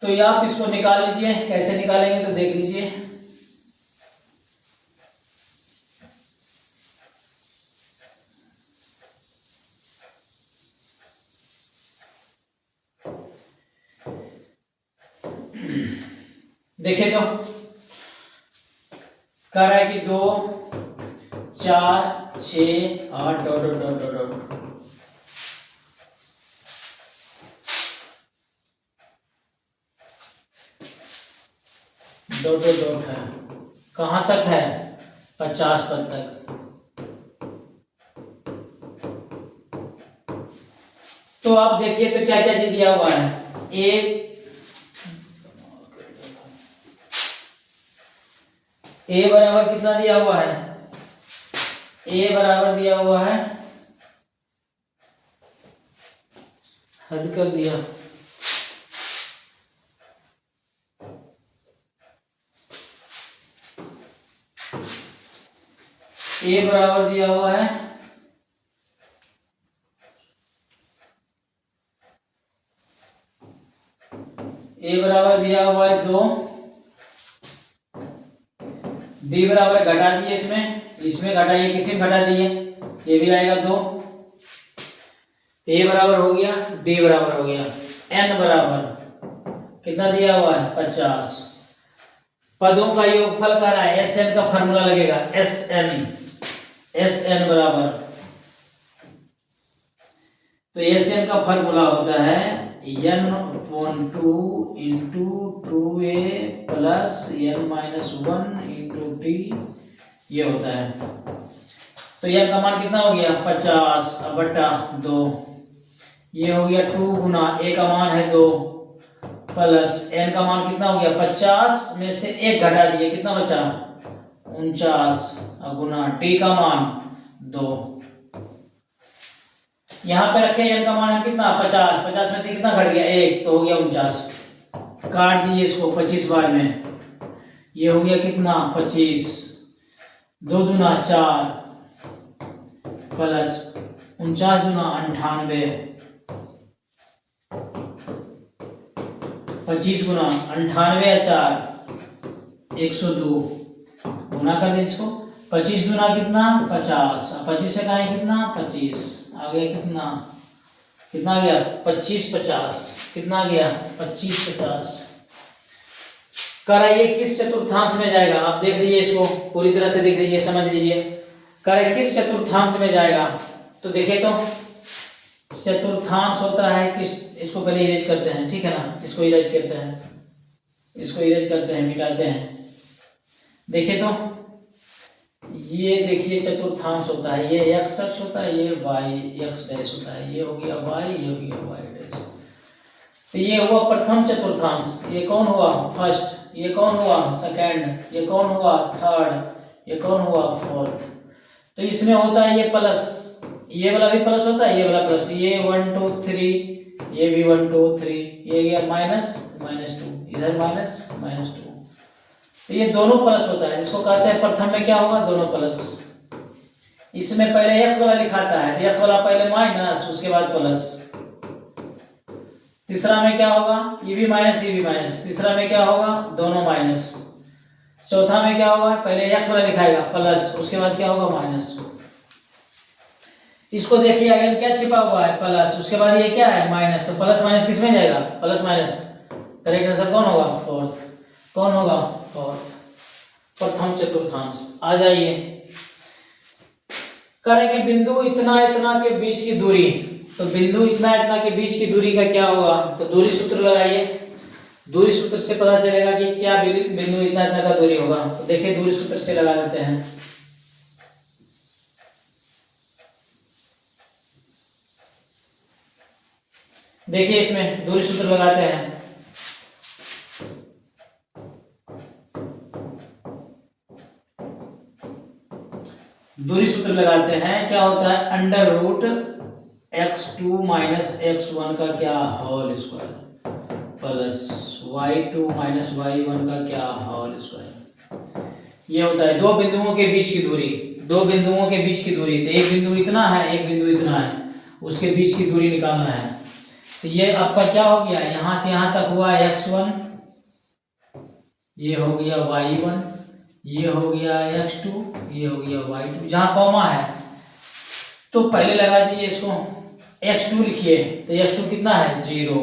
S1: तो ये आप इसको निकाल लीजिए, कैसे निकालेंगे तो देख लीजिए, देखिए तो कह रहा है कि 2 4 6 8 dot dot dot dot dot, dot dot है, कहां तक है 50 पद तक। तो आप देखिए तो क्या क्या चीज दिया हुआ है, ए बराबर कितना दिया हुआ है, ए बराबर दिया हुआ है, हद कर दिया, ए बराबर दिया हुआ है ए बराबर दिया हुआ है 2, डी बराबर घटा दिए, इसमें घटाइए, किसी में घटा दिए, ये भी आएगा 2, ए बराबर हो गया, डी बराबर हो गया, एन बराबर कितना दिया हुआ है 50। पदों का योगफल कर रहा है, एस एन का फार्मूला लगेगा, एस एन बराबर, तो एस एन का फार्मूला होता है n upon 2 into 2a plus n minus 1 into T, ये होता है। तो n का मान कितना हो गया 50 बटा 2, ये हो गया 2 गुना a का मान है 2 प्लस n का मान कितना हो गया 50 में से 1 घटा दिए, कितना बचा 49 गुना t का मान 2, यहाँ पे रखे n का मान है कितना 50 में से कितना घट गया 1, तो हो गया 49, काट दिए इसको 25 बार में, ये हो गया कितना 25, 2 दूना 4 प्लस 49 दूना 98, 25 गुना 98 या 4 102, गुना कर दे इसको, 25 दूना कितना 50, 25 से कहें कितना 25, आ गया कितना आ गया 25 50, कितना आ गया 25 50। कराइए किस चतुर्थांश में जाएगा, आप देख लीजिए, इसको पूरी तरह से देख लीजिए, समझ लीजिए, कराइए किस चतुर्थांश में जाएगा। तो देखिए, तो चतुर्थांश होता है किस, इसको पहले इरेज करते हैं, ठीक है ना, इसको इरेज करते हैं, मिटाते हैं। देखिए तो ये देखिए चतुर्थांश होता है, ये x अक्ष होता है, ये y x डैश होता है, ये हो गया y, ये हो गया y डैश। तो ये हुआ प्रथम चतुर्थांश, ये कौन हुआ फर्स्ट, ये कौन हुआ सेकंड, ये कौन हुआ थर्ड, ये कौन हुआ फोर्थ। तो इसमें होता है ये प्लस, ये वाला भी प्लस होता है, ये वाला प्लस, ये 1 2 3, ये भी 1 2 3, ये गया माइनस 2, इधर माइनस 2, तो ये दोनों प्लस होता है, इसको कहते हैं प्रथम में क्या होगा दोनों प्लस। इसमें पहले x वाला लिखाता है, तो x वाला पहले माइनस उसके बाद प्लस। तीसरा में क्या होगा, ये भी माइनस ये भी माइनस, तीसरा में क्या होगा दोनों माइनस। चौथा में क्या होगा, पहले x वाला लिखाएगा प्लस, उसके बाद क्या होगा माइनस। इसको देखिए आगे क्या छिपा हुआ है प्लस, उसके बाद ये क्या है माइनस, तो प्लस माइनस किस में जाएगा प्लस माइनस, करेक्ट आंसर कौन होगा फोर्थ, कौन होगा फोर्थ, प्रथम चतुर्थांश। आ जाइए, करेंगे बिंदु इतना इतना के बीच की दूरी, तो बिंदु इतना इतना के बीच की दूरी का क्या होगा, तो दूरी सूत्र लगाइए, दूरी सूत्र से पता चलेगा कि क्या बिंदु इतना इतना का दूरी होगा। तो देखिए दूरी सूत्र से लगा देते हैं, देखिए इसमें दूरी सूत्र लगाते हैं, दूरी सूत्र लगाते हैं, क्या होता है under root x2 minus x1 का क्या whole square plus y2 minus y1 का क्या होल स्क्वायर। ये होता है दो बिंदुओं के बीच की दूरी, दो बिंदुओं के बीच की दूरी, तो एक बिंदु इतना है एक बिंदु इतना है, उसके बीच की दूरी निकालना है। तो ये आपका क्या हो गया, यहां से यहां तक हुआ x1, ये हो गया y1, ये हो गया x2, ये हो गया y2, जहां कॉमा है तो पहले लगा दिए इसको, x2 लिखिए, तो x2 कितना है 0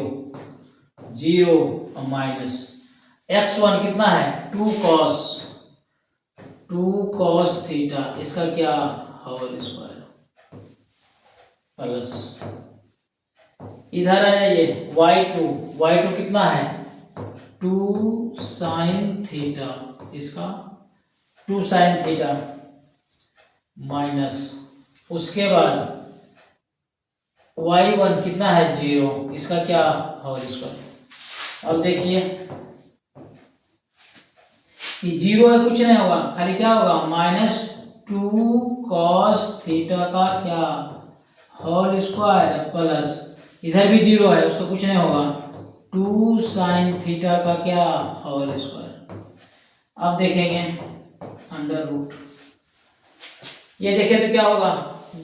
S1: 0 माइनस x1 कितना है 2 cos थीटा, इसका क्या होल स्क्वायर प्लस, इधर आ जाइए y2 कितना है 2 sin थीटा, इसका 2 sin थीटा माइनस, उसके बाद y1 कितना है 0, इसका क्या होल स्क्वायर। अब देखिए ये जीरो है, कुछ नहीं होगा, खाली क्या होगा -2 cos थीटा का क्या होल स्क्वायर प्लस इधर भी जीरो है, उसका कुछ नहीं होगा 2 sin थीटा का क्या होल स्क्वायर। अब देखेंगे अंडर रूट, ये देखें तो क्या होगा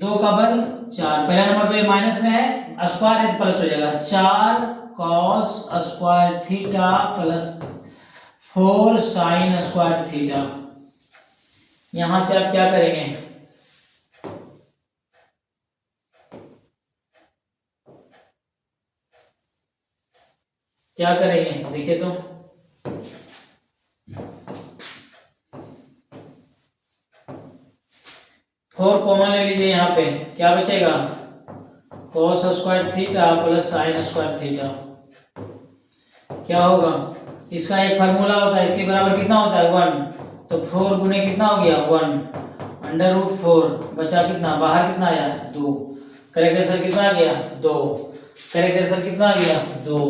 S1: 2 का वर्ग 4, पहला नंबर तो ये माइनस में है, स्क्वायर है तो प्लस हो जाएगा 4 cos square theta plus 4 sin square theta. यहां से आप क्या करेंगे, क्या करेंगे देखिए तो 4 कॉमन ले लीजिए, यहाँ पे क्या बचेगा cos square theta plus sin square theta. क्या होगा, इसका एक फार्मूला होता है, इसके बराबर कितना होता है 1, तो 4 गुने कितना हो गया 1 अंडर रूट 4, बचा कितना, बाहर कितना आया 2, करेक्ट आंसर कितना आ गया 2, करेक्ट आंसर कितना आ गया 2।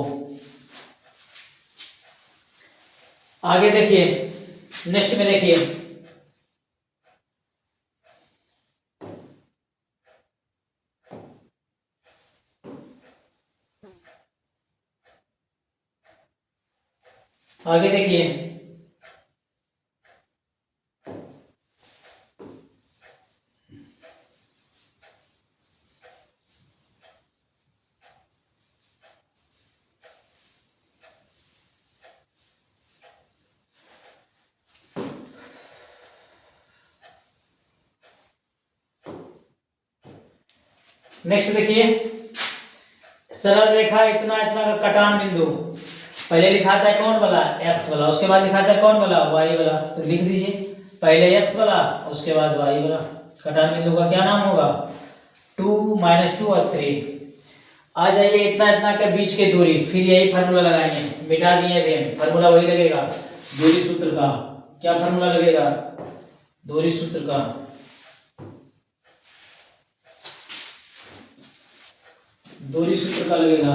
S1: आगे देखिए, नेक्स्ट में देखिए, आगे देखिए नेक्स्ट देखिए, सरल रेखा इतना इतना का कटान बिंदु, पहले लिखा था कौन वाला x वाला, उसके बाद लिखा था कौन वाला y वाला, तो लिख दीजिए पहले x वाला उसके बाद y वाला। कटान बिंदु का क्या नाम होगा 2 -2 और 3। आ जाइए इतना इतना के बीच की दूरी, फिर यही फार्मूला लगाएंगे, मिटा दिए भी फार्मूला वही लगेगा दूरी सूत्र का। क्या फार्मूला लगेगा दूरी सूत्र का, दूरी सूत्र का लगेगा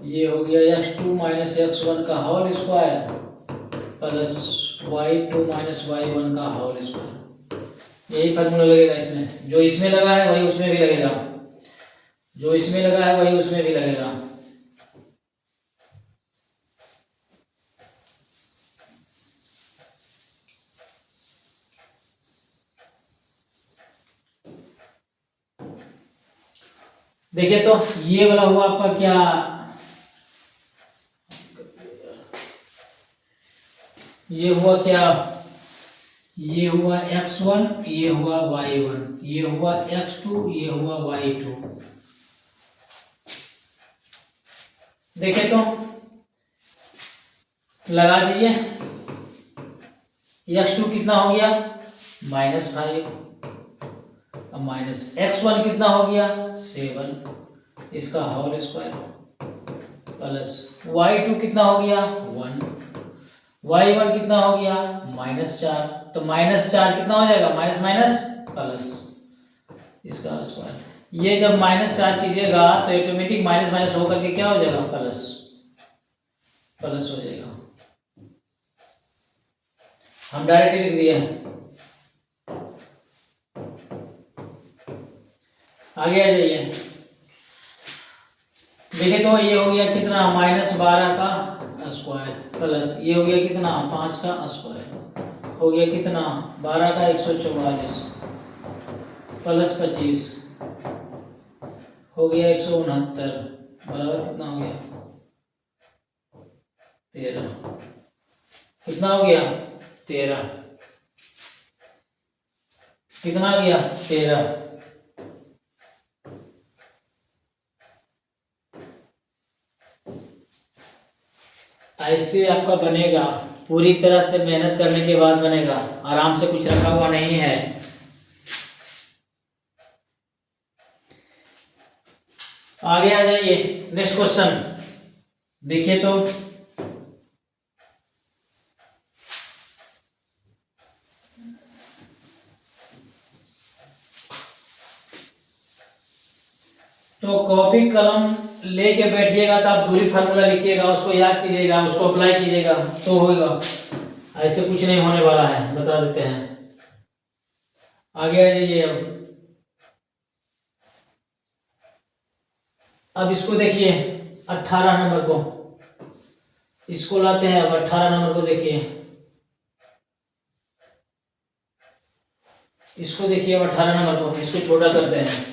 S1: ये हो गया x2 - x1 का whole square plus y2 - y1 का होल स्क्वायर। यही फार्मूला लगेगा इसमें, जो इसमें लगा है वही उसमें भी लगेगा, जो इसमें लगा है वही उसमें भी लगेगा। देखिए तो ये वाला हुआ आपका क्या, ये हुआ क्या, ये हुआ x1, ये हुआ y1, ये हुआ x2, ये हुआ y2। देखे तो लगा दीजिए, x2 कितना हो गया -5, अब माइनस x1 कितना हो गया 7, इसका होल स्क्वायर प्लस y2 कितना हो गया 1, y1 कितना हो गया -4, तो -4 कितना हो जाएगा माइनस माइनस प्लस, इसका स्क्वायर। ये जब -4 कीजिएगा तो ऑटोमेटिक माइनस माइनस होकर के क्या हो जाएगा प्लस, प्लस हो जाएगा। हम डायरेक्टली लिख दिए, आगे आ जाइए। देखिए तो ये हो गया कितना -12 का स्क्वायर प्लस ये हो गया कितना 5 का स्क्वायर, हो गया कितना 12 का 144 प्लस 25 हो गया 169 बराबर कितना हो गया 13, कितना हो गया 13, कितना आ गया 13। ऐसे आपका बनेगा, पूरी तरह से मेहनत करने के बाद बनेगा, आराम से कुछ रखा हुआ नहीं है। आगे आ जाइए, नेक्स्ट क्वेश्चन देखिए तो तो कॉपी कलम लेके बैठिएगा तो आप दूरी फार्मूला लिखिएगा, उसको याद कीजिएगा, उसको अप्लाई कीजिएगा तो होगा। ऐसे कुछ नहीं होने वाला है, बता देते हैं। आगे आ जाइए। अब इसको देखिए 18 नंबर को, इसको लाते हैं। अब 18 नंबर को देखिए, इसको देखिए। अब 18 नंबर को, इसको छोटा करते हैं।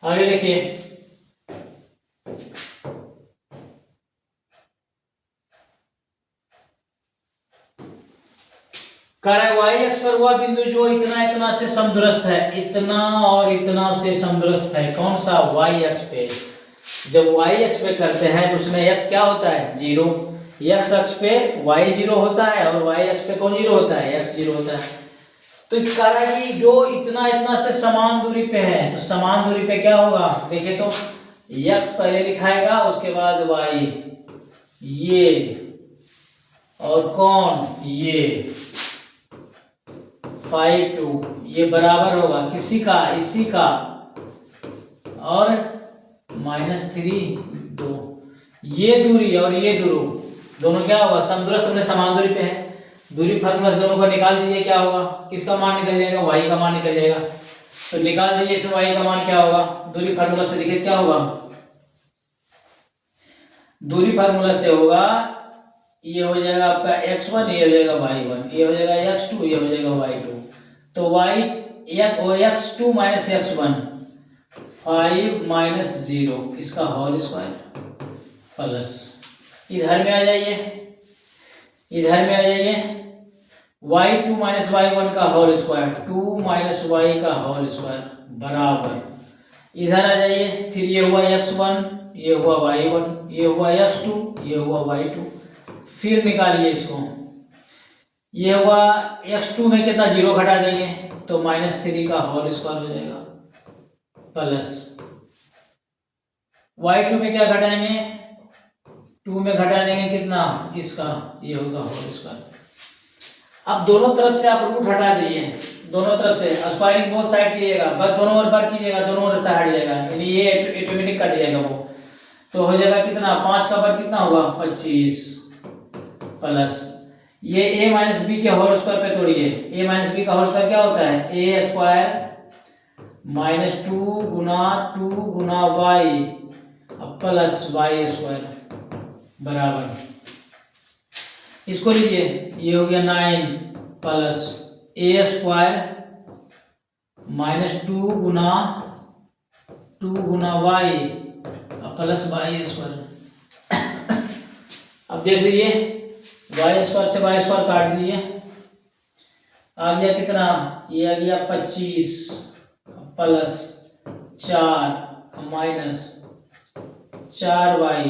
S1: आगे देखिए, कह रहा है वाई अक्ष पर वह बिंदु जो इतना इतना से समदूरस्थ है, इतना और इतना से समदूरस्थ है। कौन सा? वाई अक्ष पे। जब वाई अक्ष पे करते हैं तो उसमें एक्स क्या होता है? 0। एक्स अक्ष पे वाई 0 होता है और वाई अक्ष पे कौन 0 होता है? एक्स 0 होता है। तो कह रहा है कि जो इतना इतना से समान दूरी पे है, तो समान दूरी पे क्या होगा? देखिए तो एक्स पहले लिखाएगा, उसके बाद वाई, ये और कौन? ये 5 2, ये बराबर होगा किसी का? इसी का, और -3 2। ये दूरी और ये दूरी दोनों क्या होगा? समदूरस्थ में समान दूरी पे है। दूरी फार्मूला से दोनों का निकाल दीजिए, क्या होगा? किसका मान निकल जाएगा? y का मान निकल जाएगा। तो निकाल दीजिए इसमें y का मान क्या होगा? दूरी फार्मूला से देखिए क्या होगा। दूरी फार्मूला से होगा, ये हो जाएगा आपका x1, ये हो जाएगा y1, ये हो जाएगा x2, ये हो जाएगा y2। तो x2 माइनस x1 5 - 0 इसका होल स्क्वायर प्लस, इधर में आ जाइए, इधर में आ जाइए, y2 माइनस y1 का होल स्क्वायर, 2 माइनस y का होल स्क्वायर बराबर, इधर आ जाइए, फिर ये हुआ x1, ये हुआ y1, ये हुआ x2, ये हुआ y2। फिर निकालिए इसको, ये हुआ x2 में कितना? 0 घटा देंगे तो -3 का होल स्क्वायर हो जाएगा प्लस, y2 में क्या घटाएंगे? 2 में घटा देंगे कितना? इसका, ये होगा होल स्क्वायर। अब दोनों तरफ से आप रूट हटा दीजिए, दोनों तरफ से स्क्वायरिंग बोथ साइड कीजिएगा, बस दोनों ओर पर कीजिएगा, दोनों ओर से हट जाएगा, यानी ये ऑटोमेटिक कट जाएगा वो। तो हो जाएगा कितना? 5 का पर कितना होगा? 25 प्लस, ये a माइनस बी के होल स्क्वायर पे तोड़िए। a माइनस बी का होल स्क्वायर क्या होता है? a square -2 Guna 2 Guna y plus y square बराबर, इसको लीजिए, ये हो गया 9 plus a square -2 Guna 2 Guna y plus y square. अब देख लीजिए, y स्क्वायर से y स्क्वायर काट दीजिए, आ गया कितना? ये आ गया 25 प्लस 4 माइनस 4y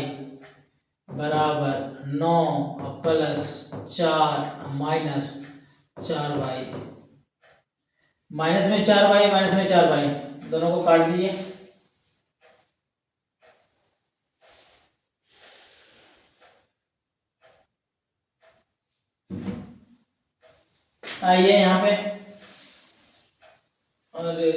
S1: बराबर 9 प्लस 4 माइनस 4y, माइनस में 4y, माइनस में 4y, दोनों को काट दीजिए। आइए यहाँ पे, अरे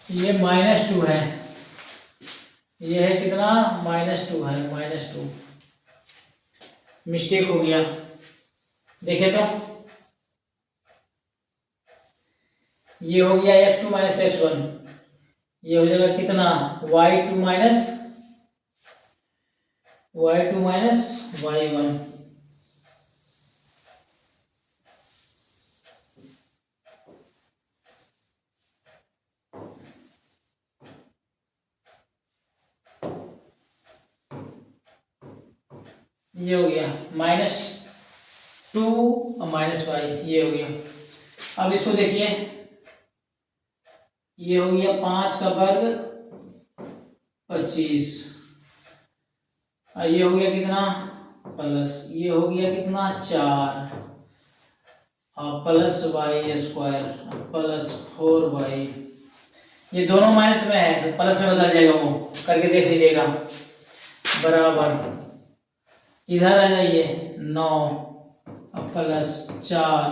S1: ये -2 है, ये है कितना, -2 है, -2। मिस्टेक हो गया, देखे तो ये हो गया x2 - x1, ये हो जाएगा कितना, y2 - y1। ये हो गया -2 और -y, ये हो गया। अब इसको देखिए, ये हो गया 5 का वर्ग 25, और ये हो गया कितना, प्लस ये हो गया कितना 4, और प्लस y² प्लस 4y, ये दोनों माइनस में है तो प्लस में बदल जाएगा, वो करके देख लीजिएगा। बराबर इधर आ जाइए, 9 प्लस 4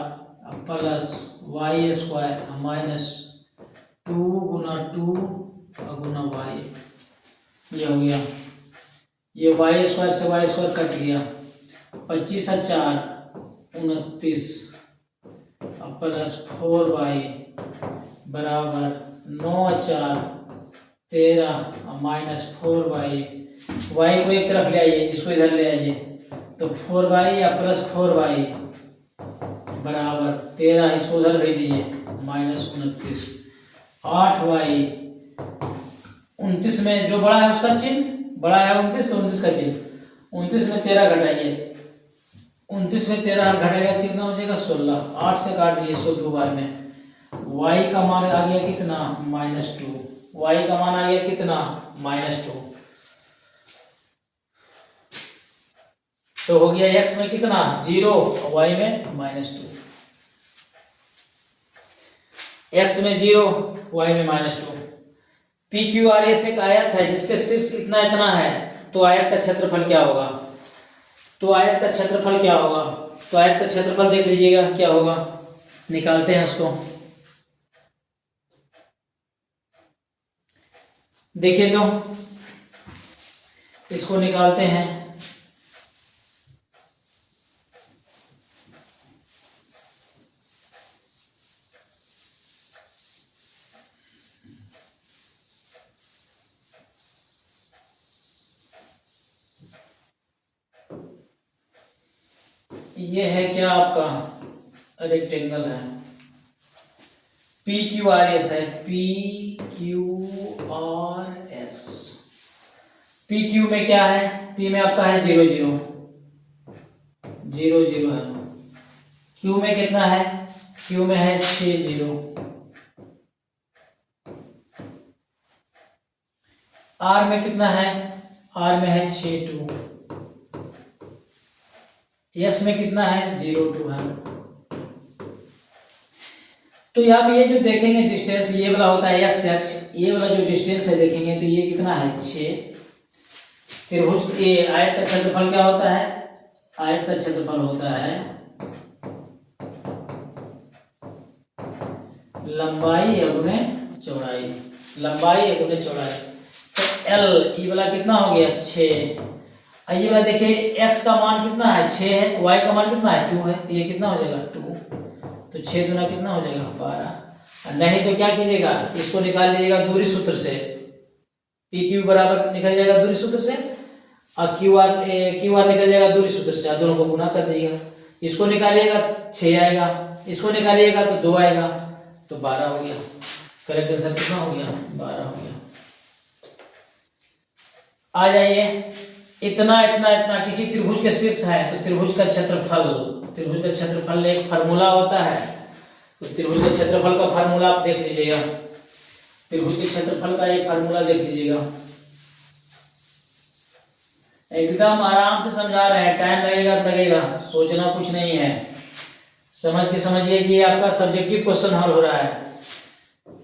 S1: प्लस y² माइनस 2 गुना 2 गुना y, ये हो गया। ये y² से y² कट गया, 25 और 4 29 प्लस 4y बराबर 9 और 4 13 माइनस 4y, y को एक तरफ ले आइए, इसको इधर ले आइए, तो 4y या प्लस 4y बराबर 13, इसको उधर भेज दीजिए, -29 8y 29 में जो बड़ा है उसका चिन्ह, बड़ा है 29 तो 29 का चिन्ह, 29 में 13 घटाइए, 29 में 13 घटाएगा कितना हो जाएगा 16, 8 से काट दिए इसको 2 बार में। y का मान आ गया कितना, -2, y का मान आ गया कितना, -2, तो हो गया x में कितना 0 और y में -2, x में 0 y में -2। PQRS एक आयत है जिसके शीर्ष इतना इतना है, तो आयत का क्षेत्रफल क्या होगा, तो आयत का क्षेत्रफल क्या होगा, तो आयत का क्षेत्रफल देख लीजिएगा क्या होगा, निकालते हैं उसको। देखिए तो इसको निकालते हैं, ये है क्या आपका रेक्टेंगल है, PQRS है, PQRS। PQ में क्या है, P में आपका है 0 0 0 0 है, Q में कितना है, Q में है 6 0, R में कितना है, R में है 6 2, S में कितना है 0 2 है। तो यहाँ पे ये जो देखेंगे डिस्टेंस, ये वाला होता है x अक्ष, ये वाला जो डिस्टेंस है देखेंगे तो ये कितना है 6। त्रिभुज ये आयत का क्षेत्रफल क्या होता है, आयत का क्षेत्रफल होता है लंबाई गुने चौड़ाई, लंबाई गुने चौड़ाई। तो L ये वाला कितना हो गया 6, ये वाला देखिए x का मान कितना है 6 है, y का मान कितना है 2 है, ये कितना हो जाएगा 2, तो 6 दूना कितना हो जाएगा 12। नहीं तो क्या कीजिएगा, इसको निकाल लीजिएगा दूरी सूत्र से, PQ बराबर निकल जाएगा दूरी सूत्र से, और QR निकल जाएगा दूरी सूत्र से, दोनों को गुना कर दीजिएगा, इसको निकालिएगा 6 आएगा, इसको निकालिएगा तो 2 आएगा, तो 12 हो गया। करेक्ट आंसर कितना हो गया 12 हो गया। आ जाइए, इतना इतना इतना किसी त्रिभुज के शीर्ष है तो त्रिभुज का क्षेत्रफल एक फार्मूला होता है, तो त्रिभुज के क्षेत्रफल का फार्मूला आप देख लीजिएगा, त्रिभुज के क्षेत्रफल का एक फार्मूला देख लीजिएगा, एकदम आराम से समझा रहे हैं, टाइम लगेगा, सोचना कुछ नहीं है, समझ के समझिए कि आपका सब्जेक्टिव क्वेश्चन हल हो रहा है।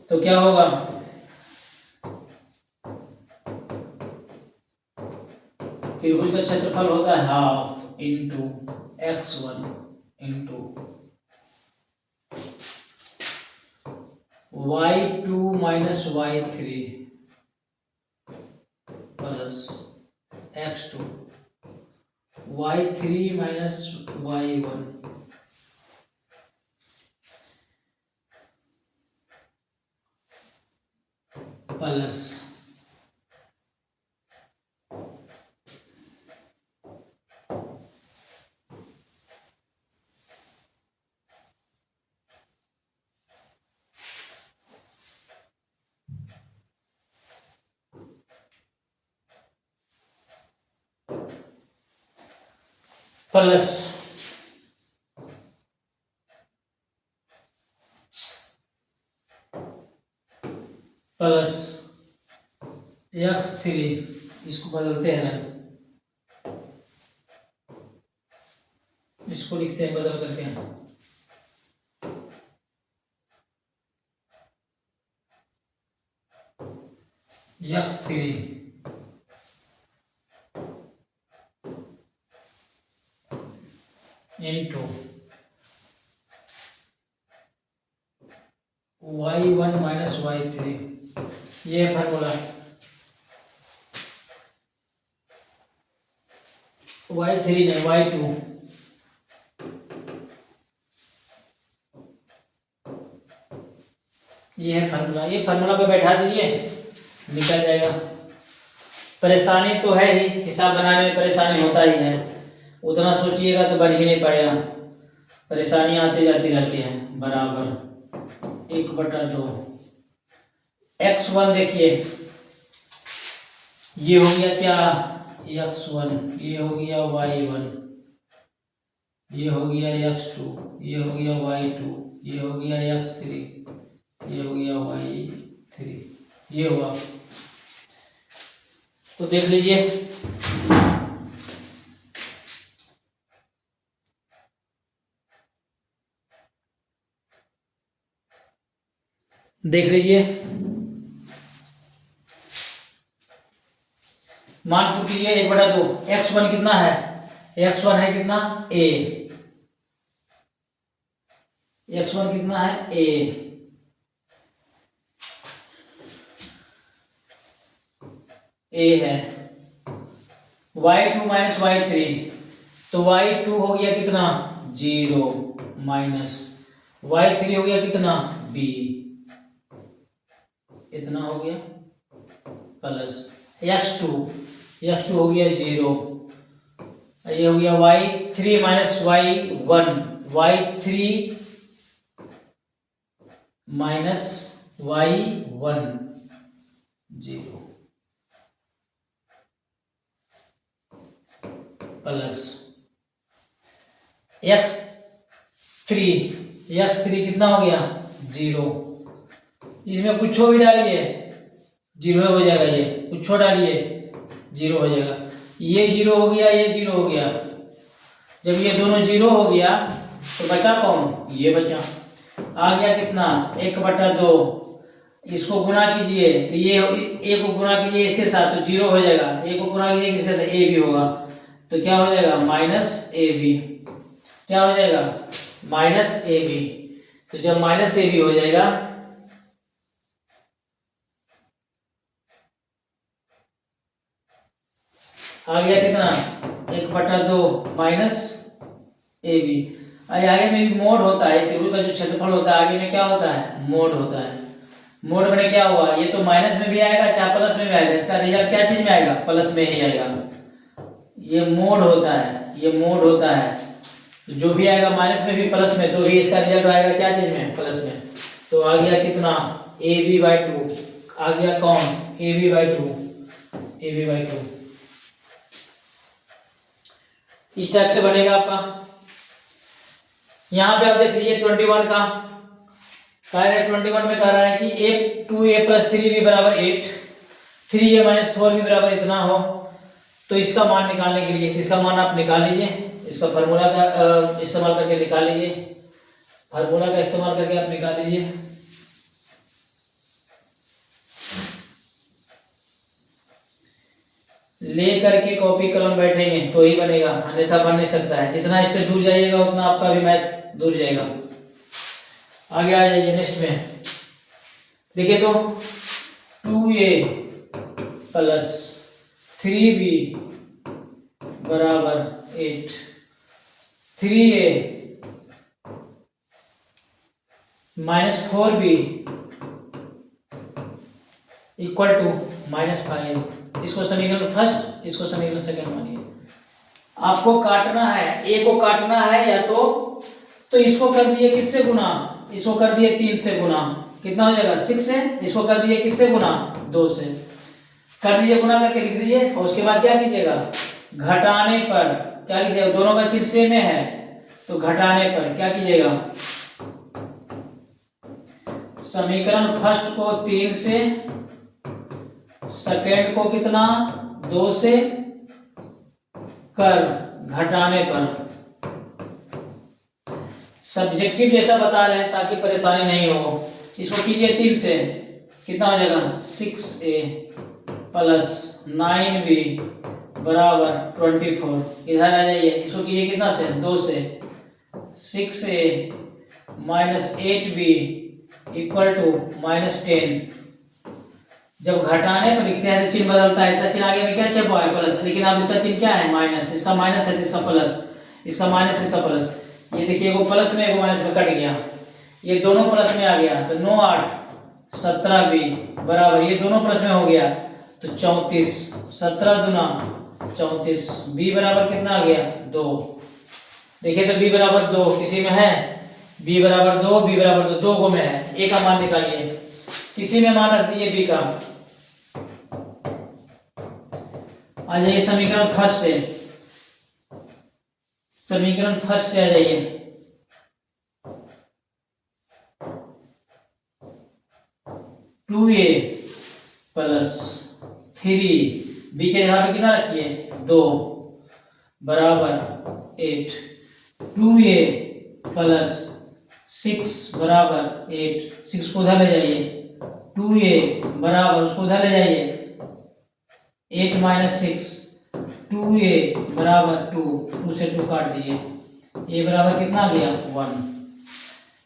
S1: तो क्या होगा, त्रिभुज का क्षेत्रफल होता है half into x1 into y2 minus y3 plus x2 y3 minus y1 plus plus plus x3, इसको बदलते हैं ना, इसको लिखते हैं बदल करके x3 into y1 minus y3, ये फार्मूला y3 नहीं y2, ये है फार्मूला। ये फार्मूला पे बैठा दीजिए, निकल जाएगा। परेशानी तो है ही, हिसाब बनाने में परेशानी होता ही है, उतना सोचिएगा तो बन ही नहीं पाएगा, परेशानी आती जाती रहती है। बराबर 1/2 x1, देखिए ये हो गया क्या x1, ये हो गया y1, ये हो गया x2, ये हो गया y2, ये हो गया x3, ये हो गया y3, ये हुआ। तो देख लीजिए, देख लीजिए, मान पुट कीजिए 1/2। x1 कितना है, x1 है कितना a, x1 कितना है a, है y2 माइनस y3, तो y2 हो गया कितना 0 माइनस y3 हो गया कितना b, इतना हो गया प्लस x2 हो गया 0, ये हो गया y3 minus y1, y3 minus y1 0 plus x3 कितना हो गया 0, इसमें कुछ भी डालिए 0 हो जाएगा, ये कुछ डालिए 0 हो जाएगा, ये 0 हो गया, ये 0 हो गया। जब ये दोनों 0 हो गया तो बचा कौन, ये बचा। आ गया कितना 1/2, इसको गुना कीजिए तो ये a को गुना कीजिए इसके साथ तो 0 हो जाएगा, a को गुना कीजिए किसके साथ a भी होगा, तो क्या हो जाएगा माइनस ab, क्या हो जाएगा माइनस ab। तो जब माइनस ab हो जाएगा आ गया कितना 1/2 माइनस ab। आगे में भी मोड होता है, त्रिभुज का जो क्षेत्रफल होता है आगे में क्या होता है मोड होता है। मोड में क्या हुआ, ये तो माइनस में भी आएगा चाहे प्लस में भी आएगा, इसका रिजल्ट क्या चीज में आएगा प्लस में ही आएगा। ये मोड होता है, ये मोड होता है, जो भी आएगा माइनस में भी प्लस में तो भी इसका रिजल्ट आएगा क्या चीज में प्लस में। तो आ गया कितना ab/2, आ गया कौन ab/2। इस टाइप से बनेगा आपका। यहां पे आप देख लीजिए 21 का कह रहा है, 21 में कह रहा है कि 2a + 3b = 8, 3a - 4b = इतना हो। तो इसका मान निकालने के लिए इसका मान आप निकाल लीजिए, इसका फार्मूला का इस्तेमाल करके निकाल लीजिए, फार्मूला का इस्तेमाल करके आप निकाल लीजिए। ले करके कॉपी कलम बैठेंगे तो ही बनेगा, अन्यथा बन नहीं सकता है। जितना इससे दूर जाइएगा उतना आपका भी मैथ दूर जाएगा। आगे आ जाइए नेक्स्ट में। देखिए तो 2a प्लस 3b बराबर 8, 3a minus 4b equal to -5। इसको समीकरण फर्स्ट, इसको समीकरण सेकंड मानिए। आपको काटना है, ए को काटना है या तो इसको कर दिए किससे गुना, इसको कर दिए 3 से गुना, कितना हो जाएगा 6 है। इसको कर दिए किससे गुना, 2 से कर दीजिए, गुना करके लिख दीजिए। और उसके बाद क्या कीजिएगा, घटाने पर क्या लिखिएगा, दोनों का चिन्ह सेम है तो घटाने पर क्या कीजिएगा, समीकरण फर्स्ट को 3 से, सेकेंड को कितना 2 से कर घटाने पर, सब्जेक्टिव जैसा बता रहे हैं ताकि परेशानी नहीं हो। इसको कीजिए 3 से, कितना हो जाएगा 6a प्लस 9b बराबर 24। इधर आ जाइए, इसको कीजिए कितना से 2 से, 6a minus 8b equal to -10। जब घटाने पर लिखते हैं तो चिन्ह बदलता है, इसका चिन्ह आगे में क्या छपा है प्लस, लेकिन अब इसका चिन्ह क्या है माइनस, इसका माइनस है तो इसका प्लस, इसका माइनस इसका प्लस। ये देखिए एगो प्लस में एगो माइनस में कट गया, ये दोनों प्लस में आ गया तो 9 8 17b बराबर, ये दोनों प्लस में हो गया तो 34, 17 दूना 34, b बराबर कितना आ गया 2। देखिए तो b बराबर 2 किसी में है, b बराबर 2, b बराबर 2 को में है। a का मान निकालिए, किसी में मान रख दीजिए b का। आ जाइए समीकरण फर्स्ट से, समीकरण फर्स्ट से आ जाइए। टू ए प्लस 3b के जगह पे कितना रखिए 2 बराबर 8, 2a प्लस 6 बराबर 8, 6 को उधर ले जाइए, 2a बराबर उसको उधर ले जाइए 8 माइनस 6, 2a बराबर 2, 2 से 2 काट दिए, a बराबर कितना आ गया 1,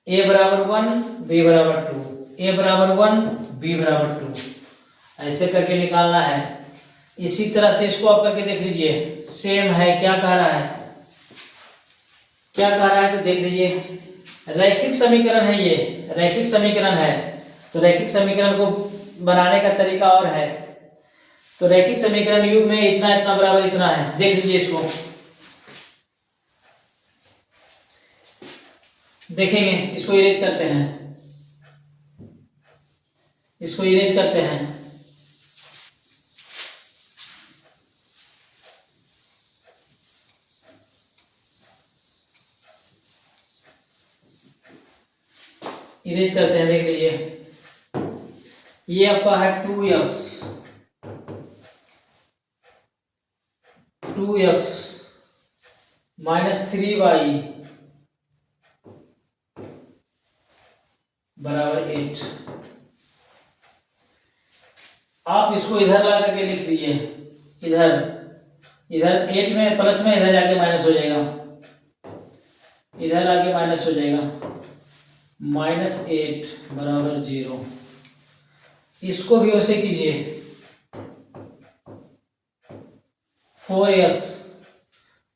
S1: a बराबर 1 b बराबर 2, a बराबर 1 b बराबर 2। ऐसे करके निकालना है। इसी तरह से इसको आप करके देख लीजिए, सेम है। क्या कह रहा है, क्या कह रहा है तो देख लीजिए, रैखिक समीकरण है, ये रैखिक समीकरण है तो रैखिक समीकरण को बनाने का तरीका और है। तो रैखिक समीकरण युग में इतना इतना बराबर इतना है, देख लीजिए इसको, देखेंगे। इसको इरेज करते हैं, इसको इरेज करते हैं। इरेज करते हैं, देख लीजिए। ये आपका है 2x, 2x माइनस 3y बराबर 8। आप इसको इधर ला करके लिख दीजिए, इधर इधर 8 में प्लस में इधर जाके माइनस हो जाएगा, इधर आके माइनस हो जाएगा, -8 बराबर 0। इसको भी वैसे कीजिए, 4x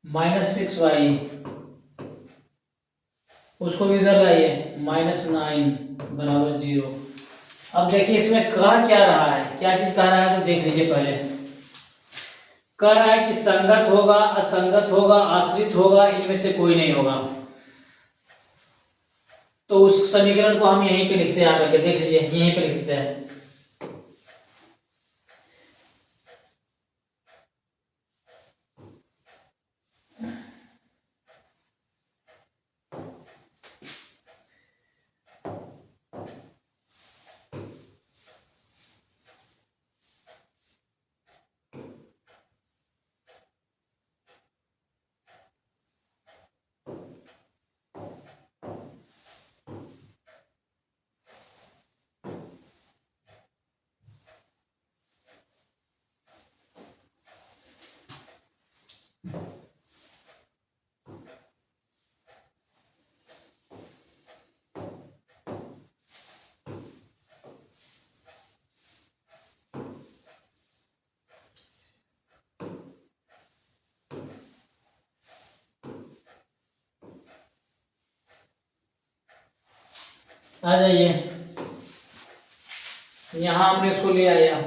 S1: माइनस 6y, उसको भी इधर लाइए, -9 बराबर 0। अब देखिए इसमें कह क्या रहा है, क्या चीज कह रहा है तो देख लीजिए। पहले कह रहा है कि संगत होगा, असंगत होगा, आश्रित होगा, इनमें से कोई नहीं होगा। तो उस समीकरण को हम यहीं पे लिखते हैं, आकर के देख लीजिए, यहीं पे लिखते हैं। आ जाइए, यहां हमने इसको ले आया,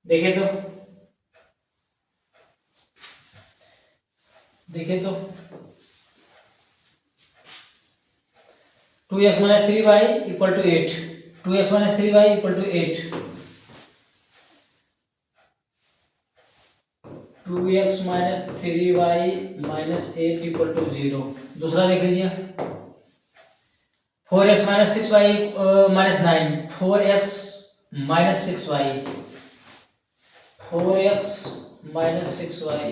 S1: देखे तो, देखे तो 2x minus 3y equal to 8, 2x minus 3y equal to 8, 2x minus 3y minus 8 equal to 0। दूसरा देख लीजिए, 4x minus 6y minus 9, 4x minus 6y, 4x minus 6y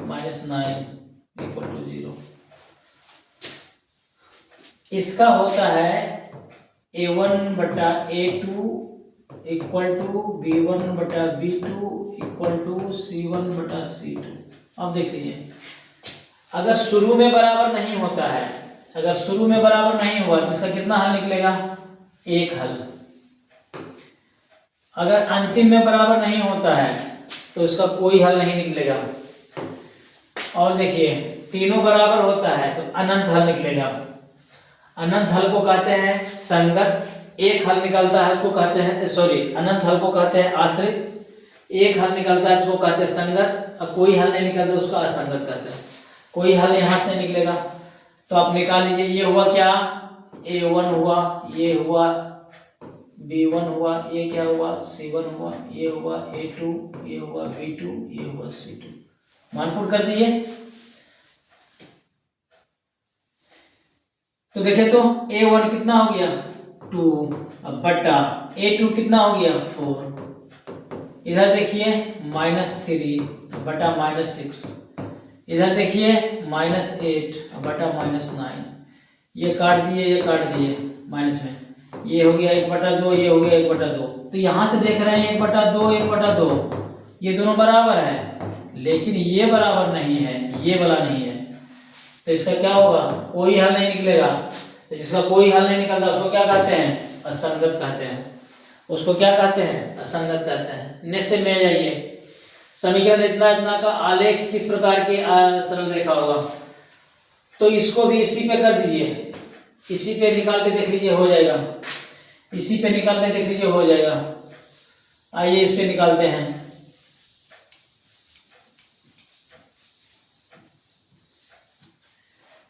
S1: minus 9 equal to 0। इसका होता है a1 बटा a2 इक्वल टू b1 बटा b2 equal to c1 बटा c2। अब देख लीजिए, अगर शुरू में बराबर नहीं होता है, अगर शुरू में बराबर नहीं हुआ तो इसका कितना हल निकलेगा? एक हल। अगर अंतिम में बराबर नहीं होता है तो इसका कोई हल नहीं निकलेगा। और देखिए, तीनों बराबर होता है तो अनंत हल निकलेगा। अनंत हल को कहते हैं संगत, एक हल निकलता है उसको कहते हैं, सॉरी, अनंत हल को कहते हैं आश्रित, एक हल निकलता है उसको कहते हैं संगत, और कोई हल नहीं निकलता उसको असंगत कहते हैं। कोई हल यहां से नहीं निकलेगा तो आप निकाल लीजिए। ये हुआ क्या? a1 हुआ, ये हुआ b1 हुआ, ये क्या हुआ? c1 हुआ, ये हुआ a2, ये हुआ b2, ये हुआ c2। मानपुट कर दीजिए। तो देखें तो a1 कितना हो गया? 2, अब बटा a2 कितना हो गया? 4। इधर देखिए -3 बटा -6, इधर देखिए -8 बटा -9। ये काट दिए, ये काट दिए माइनस में, ये हो गया 1/2, ये हो गया 1/2। तो यहां से देख रहे हैं 1/2, 1/2, ये दोनों बराबर है, लेकिन ये बराबर नहीं है, ये वाला नहीं है। तो इसका क्या होगा? कोई हल नहीं निकलेगा। तो जिसका कोई हल नहीं निकलता उसको क्या कहते हैं? असंगत कहते हैं। उसको क्या कहते हैं? असंगत कहते हैं। नेक्स्ट में आ जाइए, समीकरण इतना इतना का आलेख किस प्रकार की सरल रेखा होगा? तो इसको भी इसी पे कर दीजिए, इसी पे निकाल के देख लीजिए, हो जाएगा। इसी पे निकाल के देख लीजिए, हो जाएगा। आइए इस पे निकालते हैं।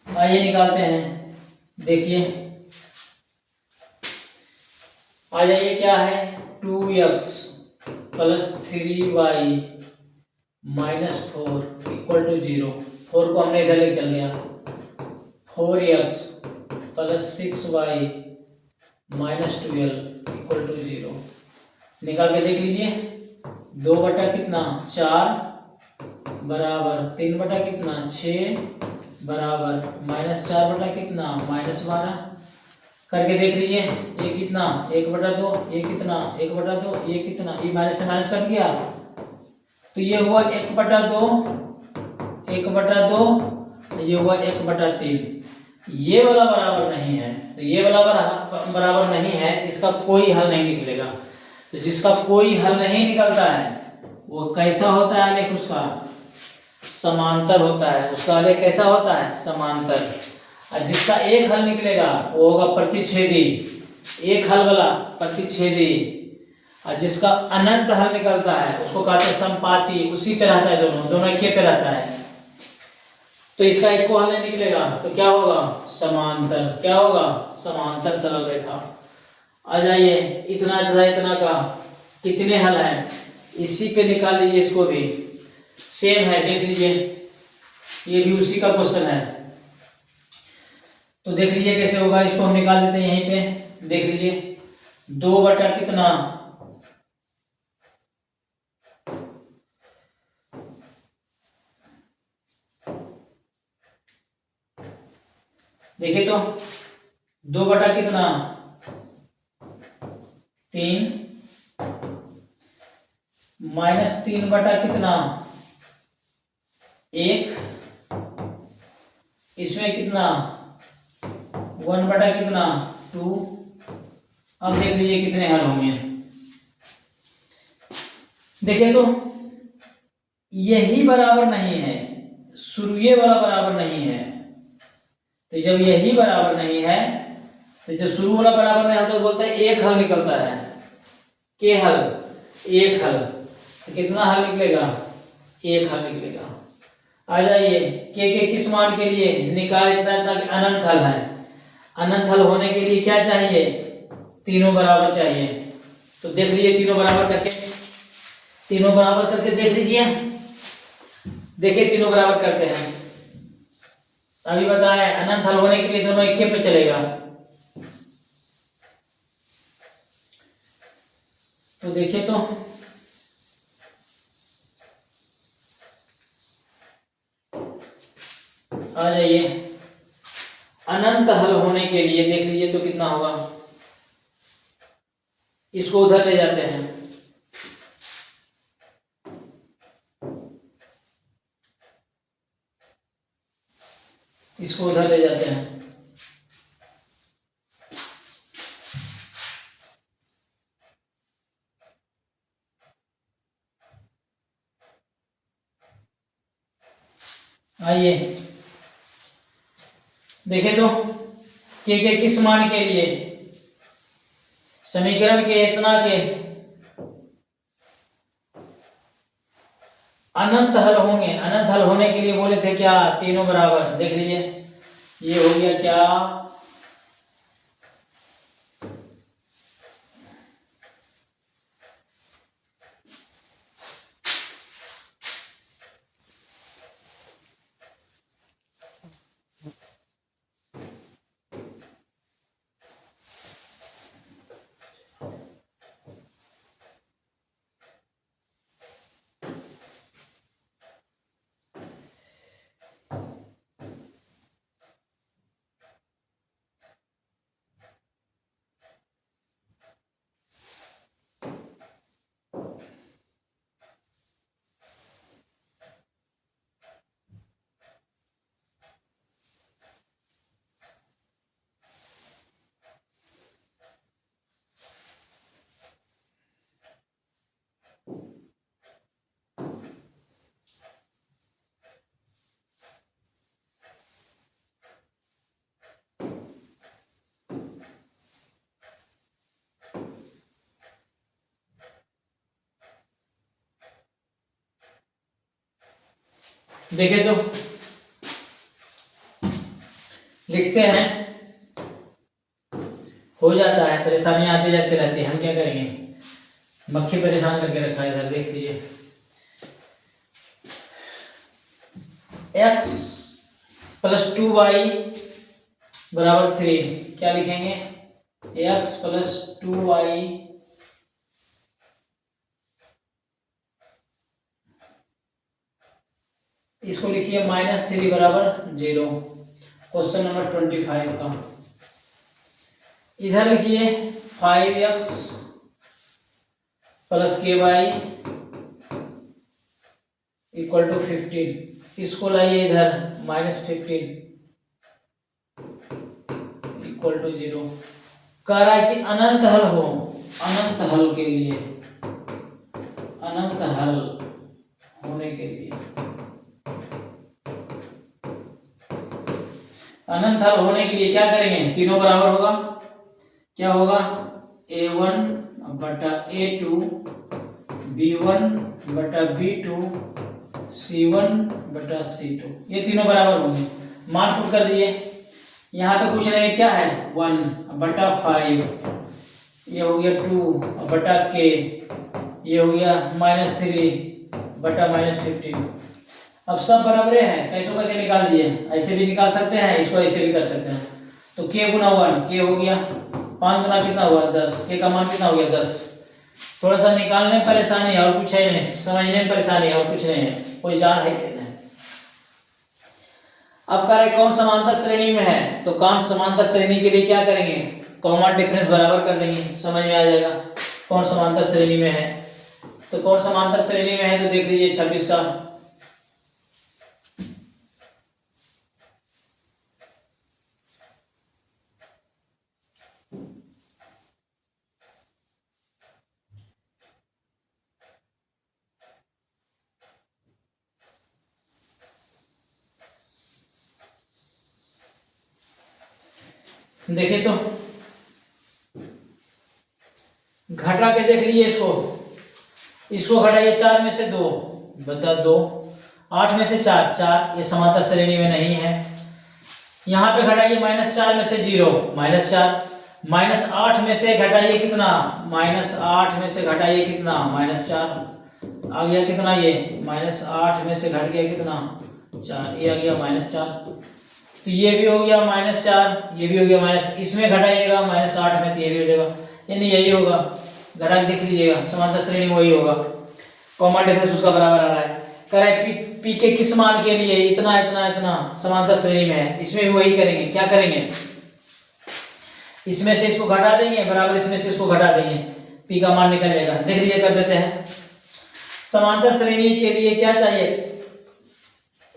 S1: आइए निकालते हैं, देखिए आ जाइए, क्या है? 2x plus 3y minus 4 equal to 0। 4 को हमने इधर ले चल गया। 4x plus 6y minus 12 equal to 0। निकाल के देख लीजिए, 2 बटा कितना? 4 बराबर 3 बटा कितना? 6 बराबर -4 बटा कितना? -12। करके देख लीजिए, ये कितना? 1/2, ये कितना? 1/2, ये कितना? ये माइनस से माइनस कट गया, तो ये हुआ 1/2, 1/2, ये हुआ 1/3। ये वाला बराबर नहीं है, तो ये वाला बराबर नहीं है, इसका कोई हल नहीं निकलेगा। तो जिसका कोई हल नहीं निकलता है वो कैसा होता है आलेख? उसका समांतर होता है। उसका आलेख कैसा होता है? समांतर। और जिसका एक हल निकलेगा वो होगा प्रतिच्छेदी, एक हल वाला प्रतिच्छेदी। और जिसका अनंत हल निकलता है उसको कहते हैं संपाती। उसी पे रहता है, दोनों दोनों एक पे रहता है। तो इसका एक को हल नहीं निकलेगा तो क्या होगा? समांतर। क्या होगा? समांतर सरल रेखा। आ जाइए, इतना इतना इतना का कितने हल हैं? इसी पे निकाल लीजिए, इसको भी सेम है, देख लीजिए, ये भी उसी का क्वेश्चन है। तो देख लीजिए कैसे होगा, इसको हम निकाल देते हैं यहीं पे। देख लीजिए, 2 बटा कितना? देखिए तो 2 बटा कितना 3 माइनस 3 बटा कितना 1, इसमें कितना 1 बटा कितना 2। अब देख लीजिए कितने हल होंगे। देखिए तो यही बराबर नहीं है, शुरू ये वाला बराबर नहीं है, तो जब यही बराबर नहीं है तो जब शुरू वाला बराबर नहीं होता तो बोलते हैं एक हल निकलता है, के हल, एक हल। तो कितना हल निकलेगा, एक हल निकलेगा। आ जाइए के किस मान के लिए निकाल, इतना इतना कि अनंत हल है। अनंत हल होने के लिए क्या चाहिए, तीनों बराबर चाहिए। तो देख लीजिए तीनों बराबर करके, तीनों बराबर करके देख लीजिए। देखिए तीनों बराबर करते हैं। अभी बताया अनंत हल होने के लिए दोनों इक्के पे चलेगा। तो देखिए तो आ जाइए अनंत हल होने के लिए देख लीजिए तो कितना होगा। इसको उधर ले जाते हैं, इसको उधर ले जाते हैं। आइए देखें तो के किस मान के लिए, समीकरण के इतना के अनंत हल होंगे। अनंत हल होने के लिए बोले थे क्या, तीनों बराबर। देख लीजिए ये हो गया क्या, देखे तो लिखते हैं, हो जाता है, परेशानी आती जाती रहती है, हम क्या करेंगे, मक्खी परेशान करके रखा है इधर। देख लीजिए x प्लस 2y बराबर 3, क्या लिखेंगे, x प्लस 2y इसको लिखिए -3 बराबर 0। क्वेश्चन नंबर 25 का इधर लिखिए 5x plus ky equal to 15। इसको लाइए इधर -15 इक्वल टू 0। कह रहा है कि अनंत हल हो, अनंत हल के लिए, अनंत हल होने के लिए, अनंत हल होने के लिए क्या करेंगे, तीनों बराबर होगा। क्या होगा, a1 बटा a2 b1 बटा b2 c1 बटा c2, ये तीनों बराबर होंगे। मान पुट कर दिए, यहाँ पे कुछ नहीं, क्या है 1 बटा 5, ये हो गया 2 बटा k, ये हो गया -3 बटा -15। अब सब बराबर है, कैसे करके निकाल दिए, ऐसे भी निकाल सकते हैं, इसको ऐसे भी कर सकते हैं। तो k गुना 1 k हो गया, 5 गुना कितना हुआ 10, k का मान कितना हो गया 10। थोड़ा सा निकालने में परेशानी है और कुछ है नहीं, समझने में परेशानी है और कुछ नहीं है, कोई जान है नहीं। अब कह रहे कौन समांतर श्रेणी में है, तो कौन समांतर श्रेणी के लिए क्या करेंगे, कॉमन डिफरेंस बराबर कर देंगे, समझ में आ जाएगा कौन समांतर श्रेणी में है। तो कौन समांतर श्रेणी में है, तो देख लीजिए 26 का। देखिए तो घटा के देख लीजिए इसको घटाइए, 4 में से 2 बता 2, 8 में से 4 4, ये समांतर श्रेणी में नहीं है। यहाँ पे घटाइए -4 में से 0 -4, -8 में से घटाइए कितना, -8 में से घटाइए कितना, -4 आ गया कितना, ये -8 में से घट गया कितना 4, ये आ गया -4। तो ये भी हो गया -4, ये भी हो गया माइनस, इसमें घटाइएगा -8 में, तो ये भी हो जाएगा, यानी यही होगा। घटा के देख लीजिएगा, समांतर श्रेणी में वही होगा, कॉमन डिफरेंस उसका बराबर आ रहा है। कह रहा है पी के किस मान के लिए इतना इतना इतना समांतर श्रेणी में है, इसमें भी वही करेंगे। क्या करेंगे, इसमें से इसको घटा देंगे बराबर, इसमें से इसको घटा देंगे, पी का मान निकल जाएगा। देख लीजिए, कर देते हैं। समांतर श्रेणी के लिए क्या चाहिए,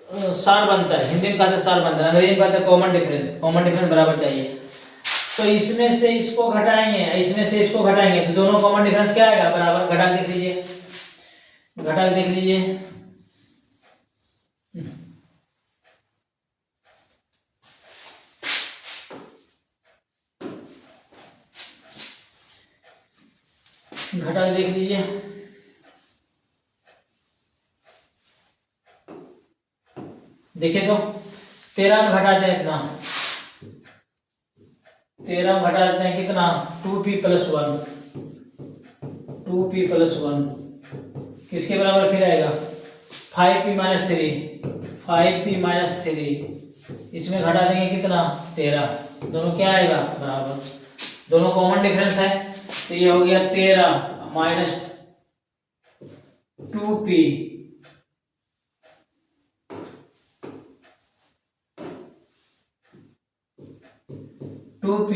S1: सार बनता है, हिंदी में कहते हैं सार बनता है, अंग्रेजी में कहते हैं कॉमन डिफरेंस। कॉमन डिफरेंस बराबर चाहिए, तो इसमें से इसको घटाएंगे, इसमें से इसको घटाएंगे, तो दोनों कॉमन डिफरेंस क्या आएगा, बराबर। घटा देख लीजिए, घटा देख लीजिए, घटा देख लीजिए, देखिए तो 13 में घटाते हैं इतना, 13 में घटा देते हैं कितना, 2p + 1, 2p + 1 किसके बराबर फिर आएगा, 5p - 3, 5p - 3, इसमें घटा देंगे कितना 13, दोनों क्या आएगा बराबर, दोनों कॉमन डिफरेंस है, तो ये हो गया 13 - 2p 2p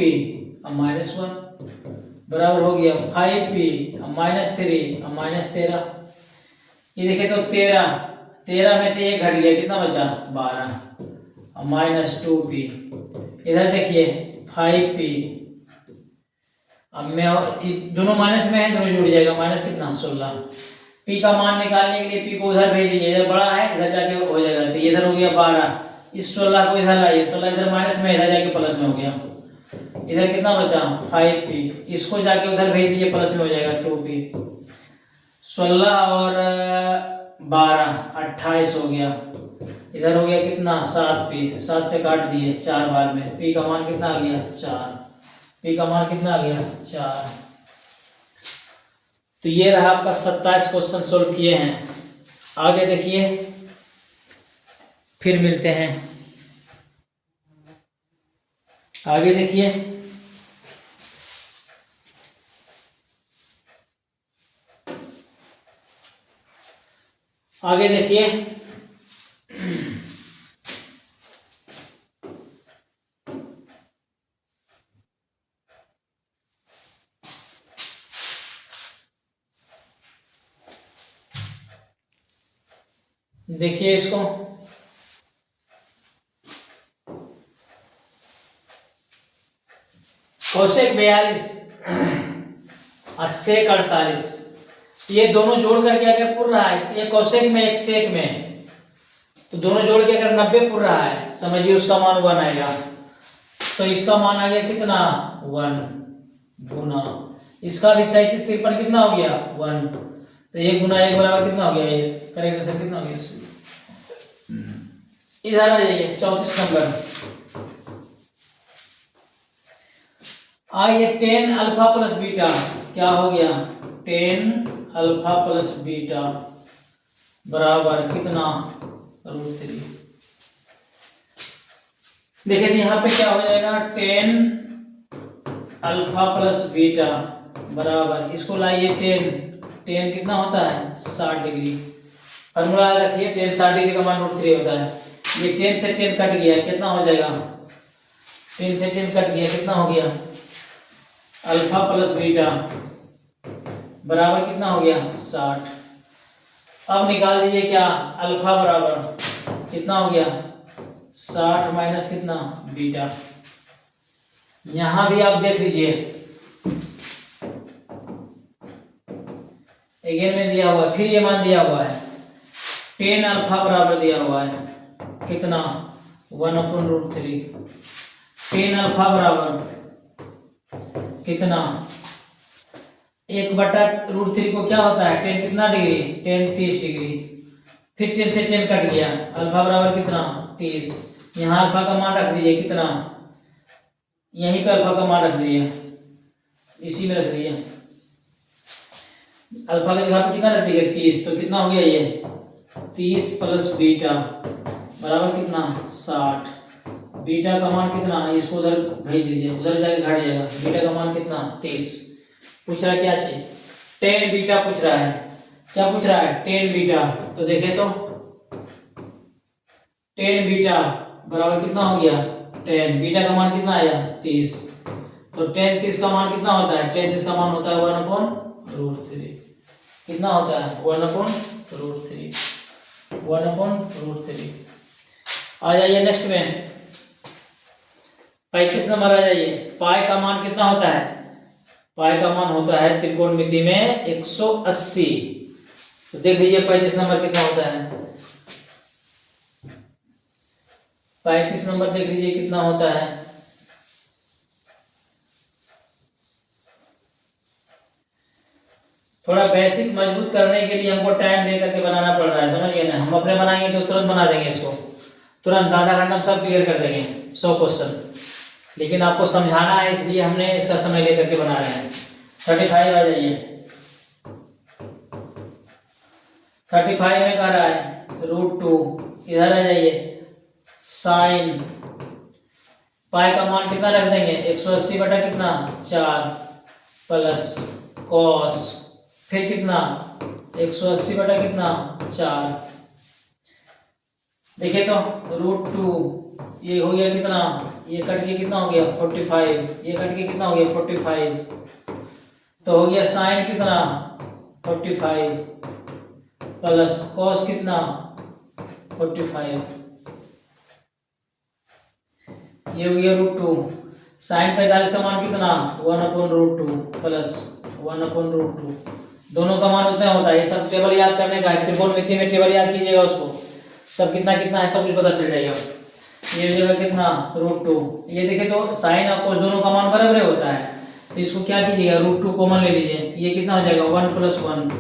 S1: -1 बराबर हो गया 5p -3 -13। ये देखे तो 13 में से एक घट गया, कितना बचा 12 -2p। इधर देखिए 5p, अब मैं दोनों माइनस में है, दोनों जुड़ जाएगा, माइनस कितना 16। p का मान निकालने के लिए p को उधर भेज दीजिए, इधर बड़ा है, इधर जाके हो जाएगा, तो इधर हो गया 12, इस 16 को इधर लाइए, 16 इधर माइनस में, इधर जाके प्लस में हो गया, इधर कितना बचा 5p, इसको जाके उधर भेज दीजिए, प्लस में हो जाएगा 2p। 16 और 12 28 हो गया, इधर हो गया कितना 7p, 7 से काट दिए 4 बार में, p का मान कितना आ गया 4, p का मान कितना आ गया 4। तो ये रहा आपका 27 क्वेश्चन सोल्व किए हैं। आगे देखिए, फिर मिलते हैं, आगे देखिए, आगे देखिए, देखिए इसको, कोसेक 42 और सेक 48, ये दोनों जोड़ करके अगर पुर रहा है, ये कोसेक में एक सेक में, तो दोनों जोड़ के अगर 90 पुर रहा है, समझिए उसका मान 1 आएगा, तो इसका मान आ गया कितना 1 गुना, इसका भी 37 53 कितना हो गया 1, तो 1 गुना 1 बराबर कितना हो गया, ये करेक्ट आंसर कितना हो गया। इधर आ जाइए 34 नंबर, आइए 10 अल्फा प्लस बीटा, क्या हो गया 10 अल्फा प्लस बीटा बराबर कितना √3। देखिए यहाँ पे क्या हो जाएगा 10 अल्फा प्लस बीटा बराबर, इसको लाइए 10 कितना होता है 60 डिग्री, फॉर्मूला रखिए 10 60 डिग्री का मान √3 होता है। ये 10 से 10 कट गया, कितना हो जाएगा? 10 से 10 कट गया, कितना हो गया? अल्फा प्लस बीटा बराबर कितना हो गया? 60। अब निकाल दीजिए क्या? अल्फा बराबर कितना हो गया? 60 माइनस कितना? बीटा। यहां भी आप देख लीजिए, अगेन में दिया हुआ है, फिर ये मान दिया हुआ है 10 अल्फा बराबर दिया हुआ है कितना? 1/√3। 10 अल्फा बराबर कितना? 1/√3 को क्या होता है? 10 कितना डिग्री? 10 30 डिग्री। फिर 10 से 10 कट गया, अल्फा बराबर कितना? 30। यहाँ अल्फा का मान रख दीजिए कितना? यहीं पे अल्फा का मान रख दीजिए, इसी में रख दीजिए। अल्फा की जगह पे कितना रख दीजिए? 30। तो कितना हो गया ये? 30 प्लस बीटा बराबर कितना? 60। बीटा का मान कितना? इसको उधर भेज दीजिए, उधर जाके घट जाएगा। बीटा का मान कितना? 30। पूछ रहा है क्या चीज? 10 बीटा पूछ रहा है। क्या पूछ रहा है? 10 बीटा। तो देखिए तो 10 बीटा बराबर कितना हो गया? 10। बीटा का मान कितना आया? 30। तो 10 30 का मान कितना होता है? 10 30 का मान होता है 1/√3। कितना होता है? 1/√3। 1/√3। आ जाइए नेक्स्ट में, 35 नंबर आ जाइए। पाई का मान कितना होता है? पाई का मान होता है त्रिकोणमिति में 180। तो देख लीजिए 35 नंबर कितना होता है? 35 नंबर देख लीजिए कितना होता है? थोड़ा बेसिक मजबूत करने के लिए हमको टाइम लेकर के बनाना पड़ रहा है, समझ गए ना? हम अपने बनाएंगे तो तुरंत बना देंगे इसको, तुरंत आधा घंटा में सब क्लियर कर देंगे 100 क्वेश्चन। लेकिन आपको समझाना है, इसलिए हमने इसका समय लेकर के बना रहे हैं। 35 आ जाइए। 35 में कह रहा है √2। इधर आ जाइए, साइन पाई का मान कितना रख देंगे? 180 बटा कितना? 4 प्लस कॉस, फिर कितना? 180 बटा कितना? 4। देखिए तो √2 ये हो गया कितना? ये कट के कितना हो गया? 45। ये कट के कितना हो गया? 45। तो हो गया साइन कितना? 45 प्लस कॉस कितना? 45। ये हो गया √2। साइन 45 का मान कितना? 1/√2 प्लस 1/√2। दोनों का मान उतना होता है। ये सब टेबल याद करने का है, त्रिकोणमिति में टेबल याद कीजिएगा उसको, सब कितना कितना है सब कुछ पता चल जाएगा। ये हो जाएगा कितना? √2। ये देखे तो साइन और कोस दोनों का मान बराबर होता है, तो इसको क्या कीजिएगा? √2 कॉमन ले लीजिए। ये कितना हो जाएगा? 1 + 1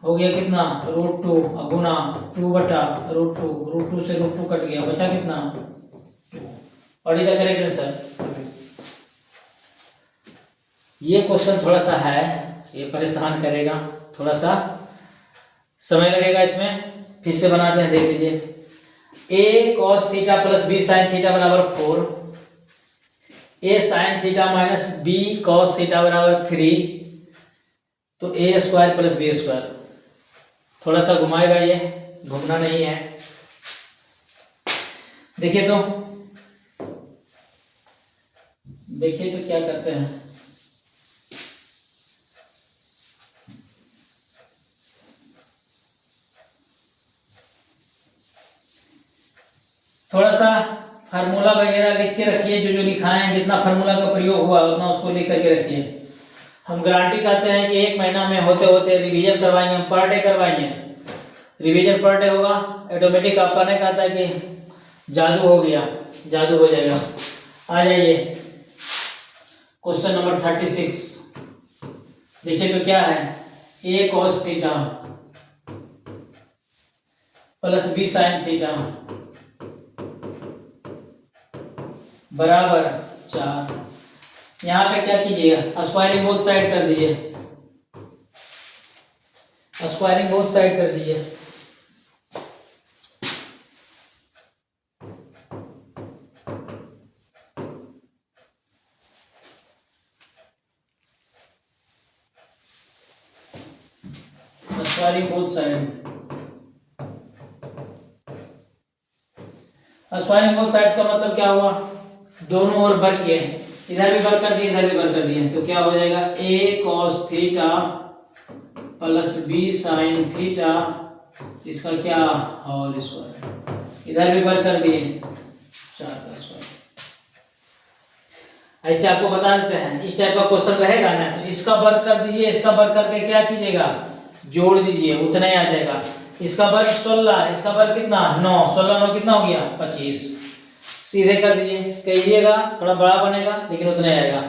S1: हो गया कितना? √2 गुना 2/√2। √2 से √2 कट गया, बचा कितना? और इधर करेक्ट आंसर। ये क्वेश्चन थोड़ा सा है, ये परेशान करेगा, थोड़ा सा समय लगेगा इसमें। फिर से बनाते हैं, देख लीजिए। a cos theta plus b sin theta बराबर 4, a sin theta minus b cos theta बराबर 3, तो a² प्लस b²। थोड़ा सा घुमाएगा, ये घूमना नहीं है। देखिए तो क्या करते हैं। थोड़ा सा फार्मूला वगैरह लिख के रखिए, जो जो लिखा है, जितना फार्मूला का प्रयोग हुआ उतना उसको लिख करके रखिए। हम गारंटी कहते हैं कि 1 महीना में होते होते रिवीजन करवाएंगे, हम पर डे करवाएंगे। रिवीजन पर डे होगा, ऑटोमेटिक आपका नहीं कहता है कि जादू हो गया, जादू हो जाएगा। आ जाइए क्वेश्चन नंबर 36। देखिए तो क्या है? a cos theta plus b sin theta बराबर 4। यहाँ पे क्या कीजिएगा? स्क्वायरिंग बोथ साइड कर दीजिए, स्क्वायरिंग बोथ साइड कर दीजिए। Squaring both side. Squaring both sides का मतलब क्या हुआ, दोनों ओर वर्ग किए, इधर भी वर्ग कर दिए इधर भी वर्ग कर दिए, तो क्या हो जाएगा a cos theta plus b sin theta, इसका क्या होल स्क्वायर, इधर भी वर्ग कर दिए 4 का स्क्वायर। ऐसे आपको बता देते हैं, इस टाइप का क्वेश्चन रहेगा ना, तो इसका वर्ग कर दीजिए, इसका वर्ग करके क्या कीजिएगा, जोड़ दीजिए, उतना ही आ जाएगा। इसका वर्ग 16, इसका वर्ग कितना 9, 16 9 कितना हो गया 25, सीधे कर दीजिए, कहिएगा थोड़ा बड़ा बनेगा लेकिन उतना ही आएगा।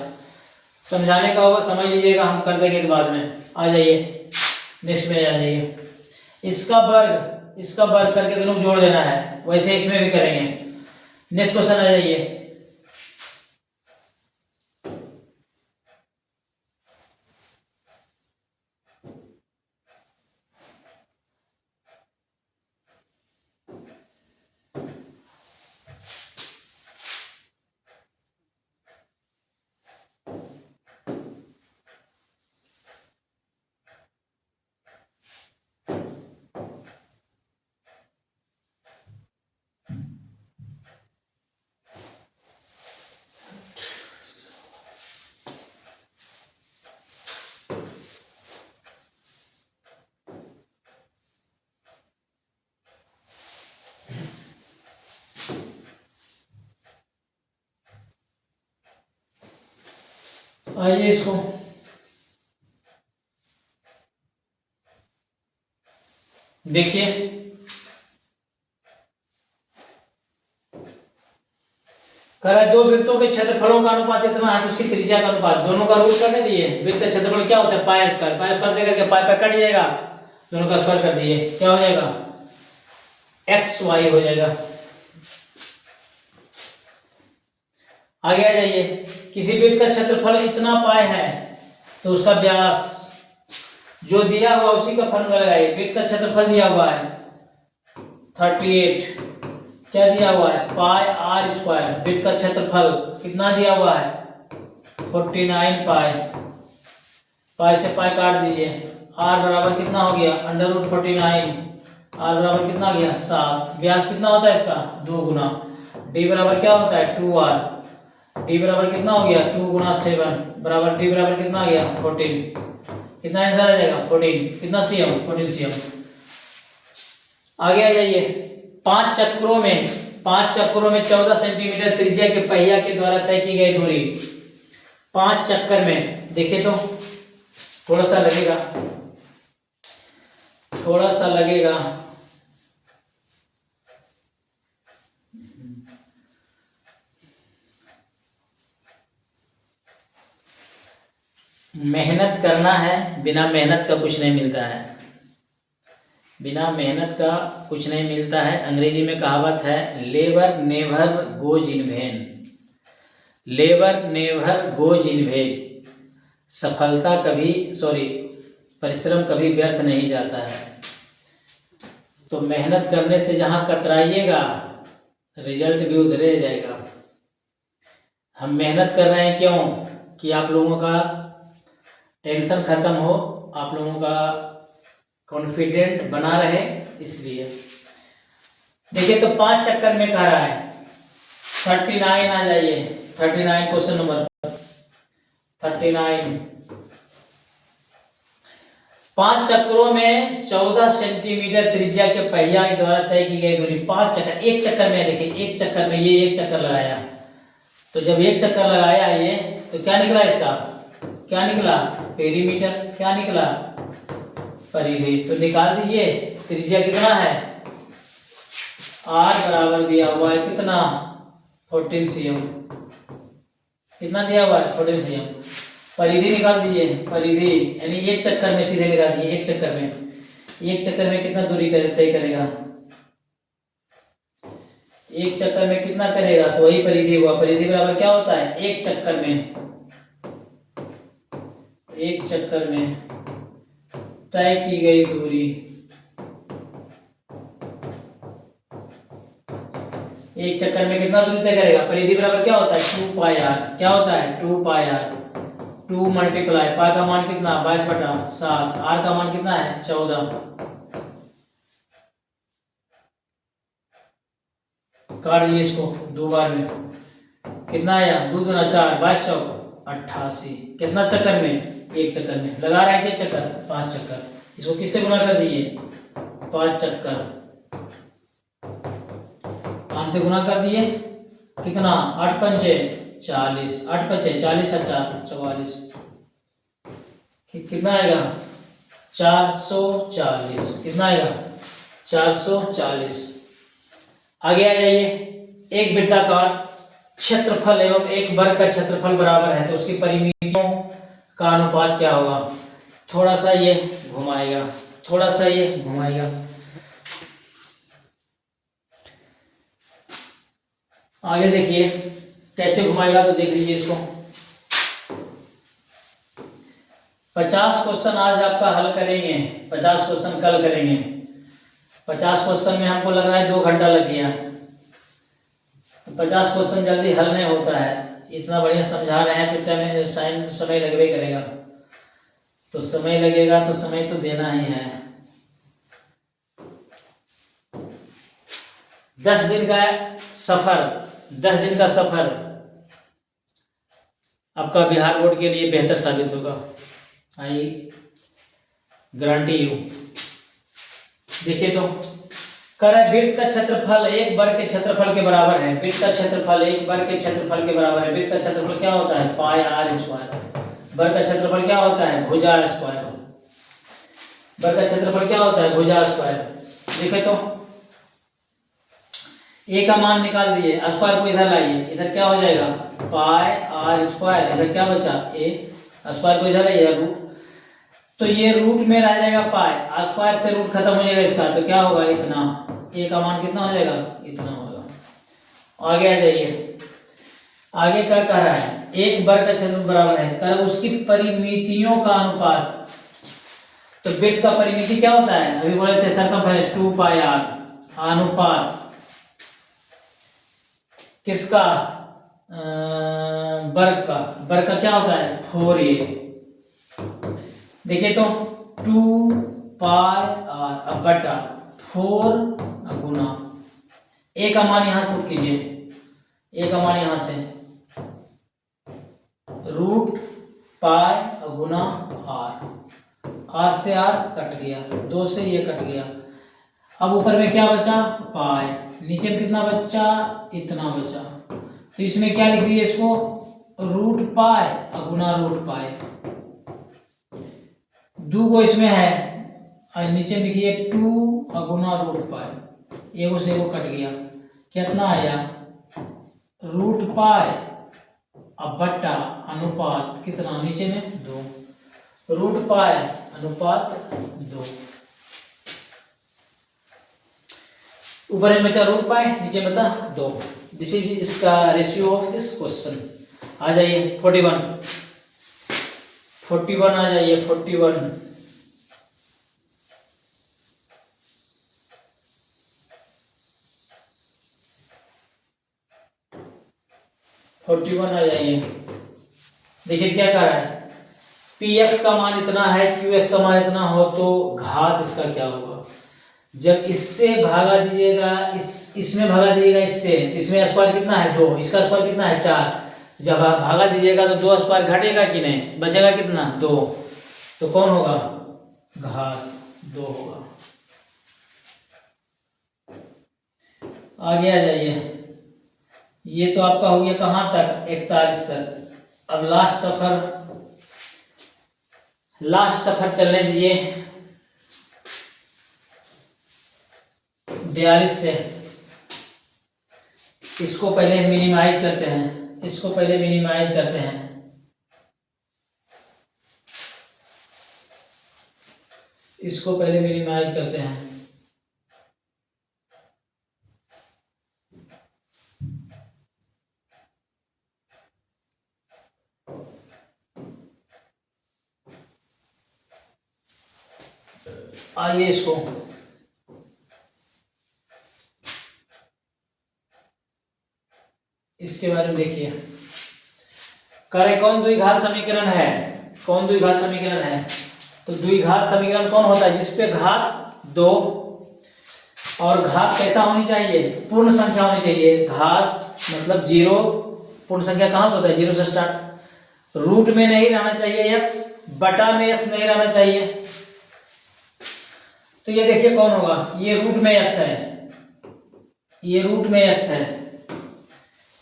S1: समझाने का होगा समझ लीजिएगा, हम कर देंगे बाद में। आ जाइए नेक्स्ट में आ जाइए, इसका वर्ग करके दोनों जोड़ देना है, वैसे इसमें भी करेंगे। नेक्स्ट क्वेश्चन आ जाइए, आइए इसको देखिए, कह रहा है दो वृत्तों के क्षेत्रफलों का अनुपात इतना है तो उसकी त्रिज्या का अनुपात, दोनों का रूट करने दिए। वृत्त का क्षेत्रफल क्या होता है पाई स्क्वायर, पाई स्क्वायर देकर के पाई पे कट जाएगा, दोनों का स्क्वायर कर दिए, क्या हो जाएगा एक्स वाई हो जाएगा। आगे आ जाइए, किसी वृत्त का क्षेत्रफल इतना पाई है तो उसका व्यास जो दिया हुआ उसी का फॉर्मूला लगाइए। वृत्त का क्षेत्रफल दिया हुआ है 38, क्या दिया हुआ है पाई आर स्क्वायर, वृत्त का क्षेत्रफल कितना दिया हुआ है 49 पाई, पाई से पाई काट दीजिए, आर बराबर कितना हो गया अंडर रूट 49, आर बराबर कितना आ गया 7, व्यास कितना होता है इसका 2 गुना, डी बराबर क्या होता है 2r, डी बराबर कितना हो गया 2 गुना 7 बराबर डी बराबर कितना आ गया 14, कितना आंसर आ जाएगा 14, कितना सीएम 14 सीएम। आगे आ जाइए, 5 चक्रों में 14 सेंटीमीटर त्रिज्या के पहिया के द्वारा तय की गई दूरी, 5 चक्कर में देखिए तो थोड़ा सा लगेगा, मेहनत करना है, बिना मेहनत का कुछ नहीं मिलता है, बिना मेहनत का कुछ नहीं मिलता है। अंग्रेजी में कहावत है labour never goes in when, labour never goes in when, सफलता कभी परिश्रम कभी व्यर्थ नहीं जाता है। तो मेहनत करने से जहाँ कतराइएगा रिजल्ट भी उधर ही जाएगा। हम मेहनत कर रहे हैं क्यों कि आप लोगों का टेंशन खत्म हो, आप लोगों का कॉन्फिडेंट बना रहे, इसलिए। देखिए तो 5 चक्कर में कह रहा है 39, आ जाइए 39 क्वेश्चन नंबर 39, 5 चक्रों में 14 सेंटीमीटर त्रिज्या के पहिया के द्वारा तय की गई दूरी, 5 चक्कर, एक चक्कर में देखिए, एक चक्कर में ये एक चक्कर लगाया, तो जब एक चक्कर लगाया ये तो क्या निकला इसका, क्या निकला पेरीमीटर, क्या निकला परिधि, तो निकाल दीजिए त्रिज्या कितना है r बराबर दिया हुआ है कितना 14 cm, कितना दिया हुआ है 14 cm, परिधि निकाल दीजिए, परिधि यानी एक चक्कर में सीधे लगा दिए, एक चक्कर में कितना दूरी तय करेगा, एक चक्कर में कितना करेगा तो वही परिधि हुआ, परिधि बराबर क्या होता है एक चक्कर में तय की गई दूरी, एक चक्कर में कितना दूरी तय करेगा, परिधि बराबर क्या होता है 2 पाई r, क्या होता है 2 पाई r, 2 मल्टीप्लाई पाई का मान कितना 22/7, r का मान कितना है 14, काट दिए इसको 2 बार में, कितना आया 2 दूना 4, 22 चौक 88। कितना चक्कर में? 1 चक्कर में। लगा रहा है क्या चक्कर? 5 चक्कर। इसको किससे गुना कर दिए? 5 चक्कर, 5 से गुना कर दिए, कितना? 8 पंचे 40, 8 पंचे 40 और 4 44, कितना आएगा? 440। कितना आएगा? 440। आगे आ जाइए। एक वृत्ताकार क्षेत्रफल एवं एक वर्ग का क्षेत्रफल बराबर है तो उसकी परिमितियों का अनुपात क्या होगा? थोड़ा सा ये घुमाएगा, थोड़ा सा ये घुमाएगा। आगे देखिए कैसे घुमाएगा, तो देख लीजिए इसको। 50 क्वेश्चन आज आपका हल करेंगे, 50 क्वेश्चन कल करेंगे। 50 क्वेश्चन में हमको लग रहा है 2 घंटा लग गया। 50 क्वेश्चन जल्दी हल नहीं होता है, इतना बढ़िया समझा रहे हैं तो टाइम समय लगवे करेगा, तो समय लगेगा तो समय तो देना ही है। 10 दिन का सफर, 10 दिन का सफर आपका बिहार बोर्ड के लिए बेहतर साबित होगा, आई गारंटी यू। देखिए तो कर है वृत्त का क्षेत्रफल एक वर्ग के क्षेत्रफल के बराबर है। वृत्त का क्षेत्रफल एक वर्ग के क्षेत्रफल के बराबर है। वृत्त का क्षेत्रफल क्या होता है? पाई आर स्क्वायर। वर्ग का क्षेत्रफल क्या होता है? भुजा स्क्वायर। वर्ग का क्षेत्रफल क्या होता है? भुजा स्क्वायर। देखे तो ए का मान निकाल दिए, स्क्वायर को इधर लाइए, इधर क्या हो जाएगा? पाई आर स्क्वायर। इधर क्या बचा? ए। स्क्वायर को इधर लाइए, रूट, तो ये रूट में रह जाएगा पाई, स्क्वायर से रूट खत्म हो जाएगा इसका, तो क्या होगा? इतना। ए का मान कितना हो जाएगा? इतना होगा। आगे आ जाइए। आगे क्या कह रहा है? एक वर्ग का क्षेत्रफल बराबर है, कह रहा है उसकी परिमितियों का अनुपात। तो वृत्त का परिमिति क्या होता है? अभी बोले थे सरकमफ्रेंस 2 पाई आर, अनुपात किसका? वर्ग का। वर्ग का क्या होता है? 4a। देखिए तो 2 पाई आर अब बटा 4 गुना, ए का मान यहां पुट कीजिए, ए का मान यहां से रूट पाई गुना आर, आर से आर कट गया, 2 से ये कट गया। अब ऊपर में क्या बचा? पाई। नीचे में कितना बचा? इतना बचा। तो इसमें क्या लिख दिए इसको? रूट पाई गुना रूट पाई। 2 को इसमें है और नीचे लिखिए 2 गुना रूट पाई, एगो से एगो कट गया, कितना आया? रूट पाई अब बट्टा अनुपात कितना? नीचे में 2, रूट पाई अनुपात 2। ऊपर में बचा रूट पाई, नीचे बता 2। दिस इज इसका रेशियो ऑफ दिस क्वेश्चन। आ जाइए 41 आ जाइए 41। आ जाइए। देखिए क्या कह रहा है? पी एक्स का मान इतना है, क्यू एक्स का मान इतना हो तो घात इसका क्या होगा? जब इससे भागा दीजिएगा, इसमें भागा दीजिएगा इससे, इसमें स्क्वायर कितना है? 2, इसका स्क्वायर कितना है? 4। जब आप भागा दीजिएगा तो 2 स्क्वायर घटेगा कि नहीं? बचेगा कितना? 2। तो कौन होगा? घात 2 होगा। आगे आ जाइए। ये तो आपका हो गया कहां तक? 41 तक। अब लास्ट सफर चलने दीजिए 42 से। इसको पहले मिनिमाइज करते हैं, इसको पहले मिनिमाइज करते हैं। इसको पहले मिनिमाइज करते हैं। आइए इसको इसके बारे में देखिए। करे कौन द्विघात समीकरण है? कौन द्विघात समीकरण है? तो द्विघात समीकरण कौन होता है? जिसपे घात 2 और घात कैसा होनी चाहिए, पूर्ण संख्या होनी चाहिए। घात मतलब जीरो, पूर्ण संख्या कहाँ से होता है, जीरो से स्टार्ट। रूट में नहीं रहना चाहिए x, बटा में x नहीं रहना चाहिए। तो ये देखिए कौन होगा, ये रूट में x है, ये रूट में x है,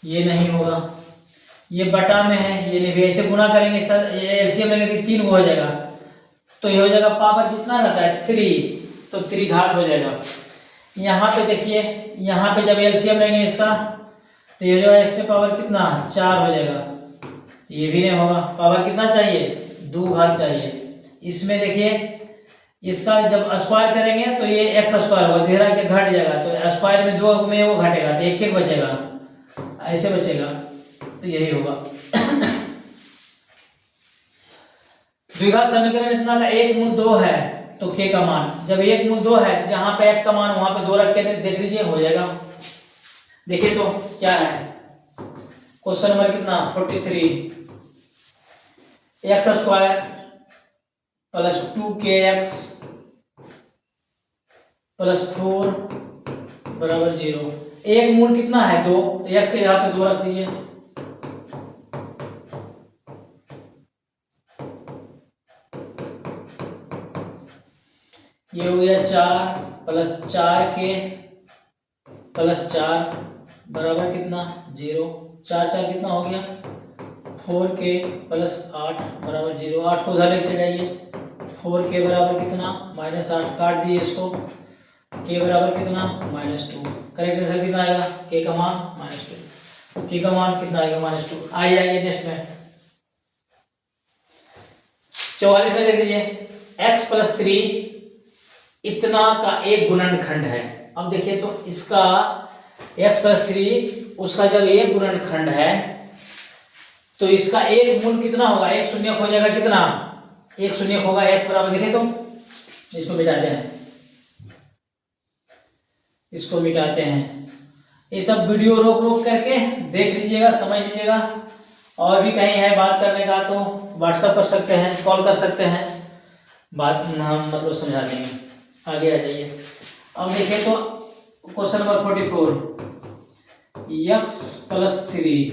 S1: ये नहीं होगा। ये बटा में है, ये नहीं भी। ऐसे गुना करेंगे, इसका एलसीएम लगेगा 3 हो जाएगा, तो ये हो जाएगा पावर कितना रहता है 3, तो 3 घात हो जाएगा। यहाँ पे देखिए, यहाँ पे जब एलसीएम लेंगे इसका तो ये जो है x पे पावर कितना 4 हो जाएगा, ये भी नहीं होगा। पावर कितना चाहिए, 2 घात चाहिए। इसमें देखिए इसका जब स्क्वायर करेंगे तो ये एक्स स्क्वायर होगा, धीरे के घट जाएगा, तो स्क्वायर में 2 में वो घटेगा तो 1 1 बचेगा, ऐसे बचेगा, तो यही होगा। द्विघात समीकरण इतना का 1 मूल 2 है तो k का मान, जब 1 मूल 2 है जहां पे x का मान वहां पे 2 रख के देख लीजिए, हो जाएगा। देखिए तो क्या है, क्वेश्चन नंबर कितना 43, x square plus 2kx plus 4 बराबर 0। एक मूल कितना है 2, तो x के यहाँ पे 2 रख दीजिए। ये हो गया 4 प्लस 4k प्लस 4 बराबर कितना 0। 4 4 कितना हो गया 4k प्लस 8 बराबर 0। 8 को उधर लेके जाइए, 4k बराबर कितना -8, काट दिए इसको, k बराबर कितना -2। करेक्ट आंसर कितना आएगा, k का मान -2। k का मान कितना आएगा -2। आ जाएंगे नेक्स्ट में 44 में देख लीजिए, x प्लस 3 इतना का एक गुणनखंड है। अब देखिए तो इसका x प्लस 3 उसका जब एक गुणनखंड है तो इसका एक मूल कितना होगा, एक शून्य हो जाएगा, कितना एक शून्य होगा। x बराबर देखिए तो इसको मिटाते हैं, इसको मिटाते हैं। ये सब वीडियो रोक रोक करके देख लीजिएगा, समझ लीजिएगा। और भी कहीं है बात करने का तो व्हाट्सएप कर सकते हैं, कॉल कर सकते हैं, बात हम मतलब समझा देंगे। आगे आ जाइए। अब देखिए तो क्वेश्चन नंबर 44, x प्लस 3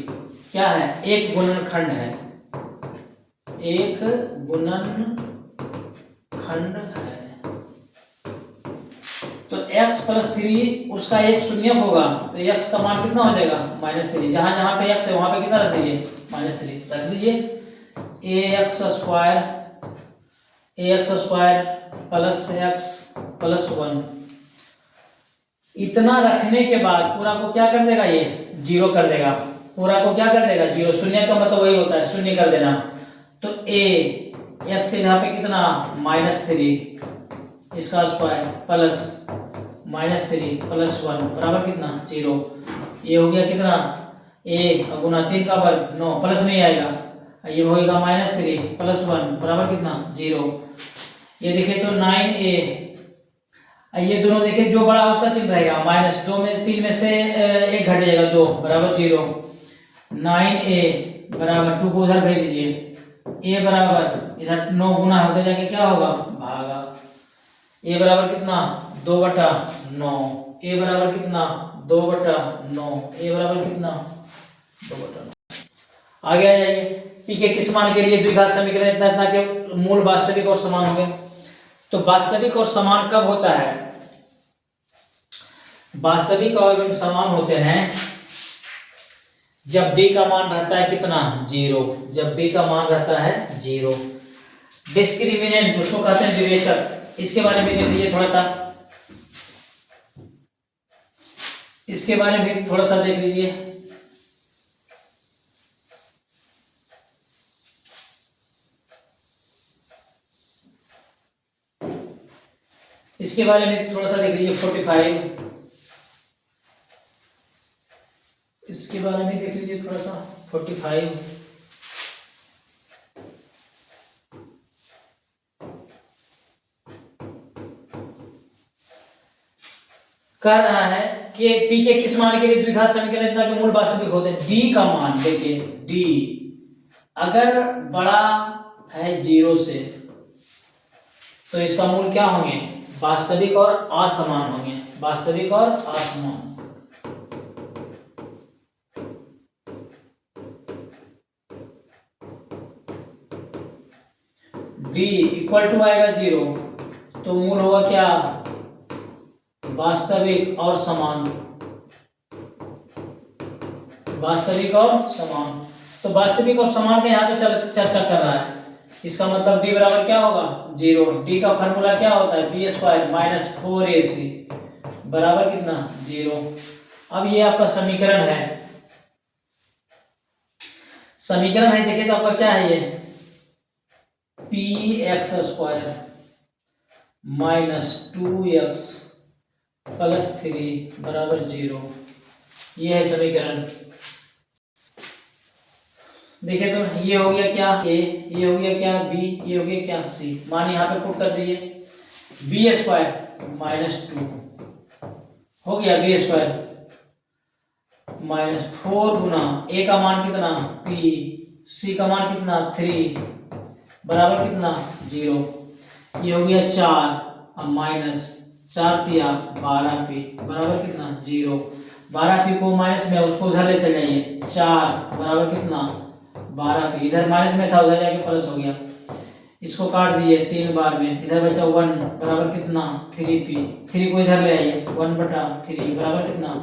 S1: क्या है, एक गुणनखंड है, एक गुणनखंड है। तो x प्लस 3 उसका एक शून्य होगा तो x का मान कितना हो जाएगा -3। जहां जहां पे x है वहां पे कितना रख दीजिए -3 रख दीजिए। ax square plus x plus 1 इतना रखने के बाद पूरा को क्या कर देगा, ये 0 कर देगा। पूरा को क्या कर देगा 0, शून्य का मतलब वही होता है शून्य कर देना। तो x के यहाँ पे कितना -3 इसका स्क्वायर प्लस -3 प्लस 1 बराबर कितना 0। ये हो गया कितना a गुना 3 का वर्ग 9, प्लस नहीं आएगा, ये होगा -3 प्लस 1 बराबर कितना 0। ये देखिए तो 9a, ये दोनों देखिए जो बड़ा उसका चिन्ह रहेगा -2 में 3 में से एक घट जाएगा 2 बराबर 0। 9a बराबर 2 को उधर भेज दीजिए, a बराबर इधर 9 गुना होते जाके क्या होगा भागा, a बराबर कितना 2/9, a बराबर कितना 2/9, a बराबर कितना 2/9। आगे आ जाइए, p के किस मान के लिए द्विघात समीकरण इतना इतना के मूल वास्तविक और समान होंगे। तो वास्तविक और समान कब होता है, वास्तविक और समान होते हैं जब d का मान रहता है कितना 0, जब d का मान रहता है 0। डिस्क्रिमिनेंट उसको कहते हैं विवेचक, इसके बारे में देख लीजिए थोड़ा सा, इसके बारे में थोड़ा सा देख लीजिए। इसके बारे में थोड़ा सा देख लीजिए 45, इसके बारे में देख लीजिए थोड़ा सा 45। कह रहा है कि p के किस मान के लिए द्विघात समीकरण इतना के मूल वास्तविक होते हैं। d का मान देखिए, d अगर बड़ा है 0 से तो इसका मूल क्या होंगे वास्तविक और असमान होंगे। वास्तविक और असमान। b इक्वल टू आएगा 0, तो मूल होगा क्या, वास्तविक और समान, वास्तविक और समान। तो वास्तविक और समान का यहाँ पे चर्चा कर रहा है, इसका मतलब d बराबर क्या होगा 0। d का फॉर्मूला क्या होता है, बी स्क्वायर माइनस 4ac बराबर कितना 0। अब ये आपका समीकरण है, समीकरण है देखिए तो आपका क्या है ये, P x square minus 2x plus 3 बराबर 0, ये है समीकरण। देखिए तो ये हो गया क्या a, ये हो गया क्या b, ये हो गया क्या c। मान यहाँ पे पुट कर दीजिए, बी स्क्वायर माइनस 2 हो गया, बी स्क्वायर माइनस 4 गुना a का मान कितना p, c का मान कितना 3 बराबर कितना 0। ये हो गया 4 अब माइनस 4 दिया 12p बराबर कितना 0। 12p को माइनस में उसको उधर ले चले जाइए, 4 बराबर कितना 12p, इधर माइनस में था उधर जाके प्लस हो गया, इसको काट दिए 3 बार में, इधर बचा 1 बराबर कितना 3p, 3 को इधर ले आइए 1/3 बराबर कितना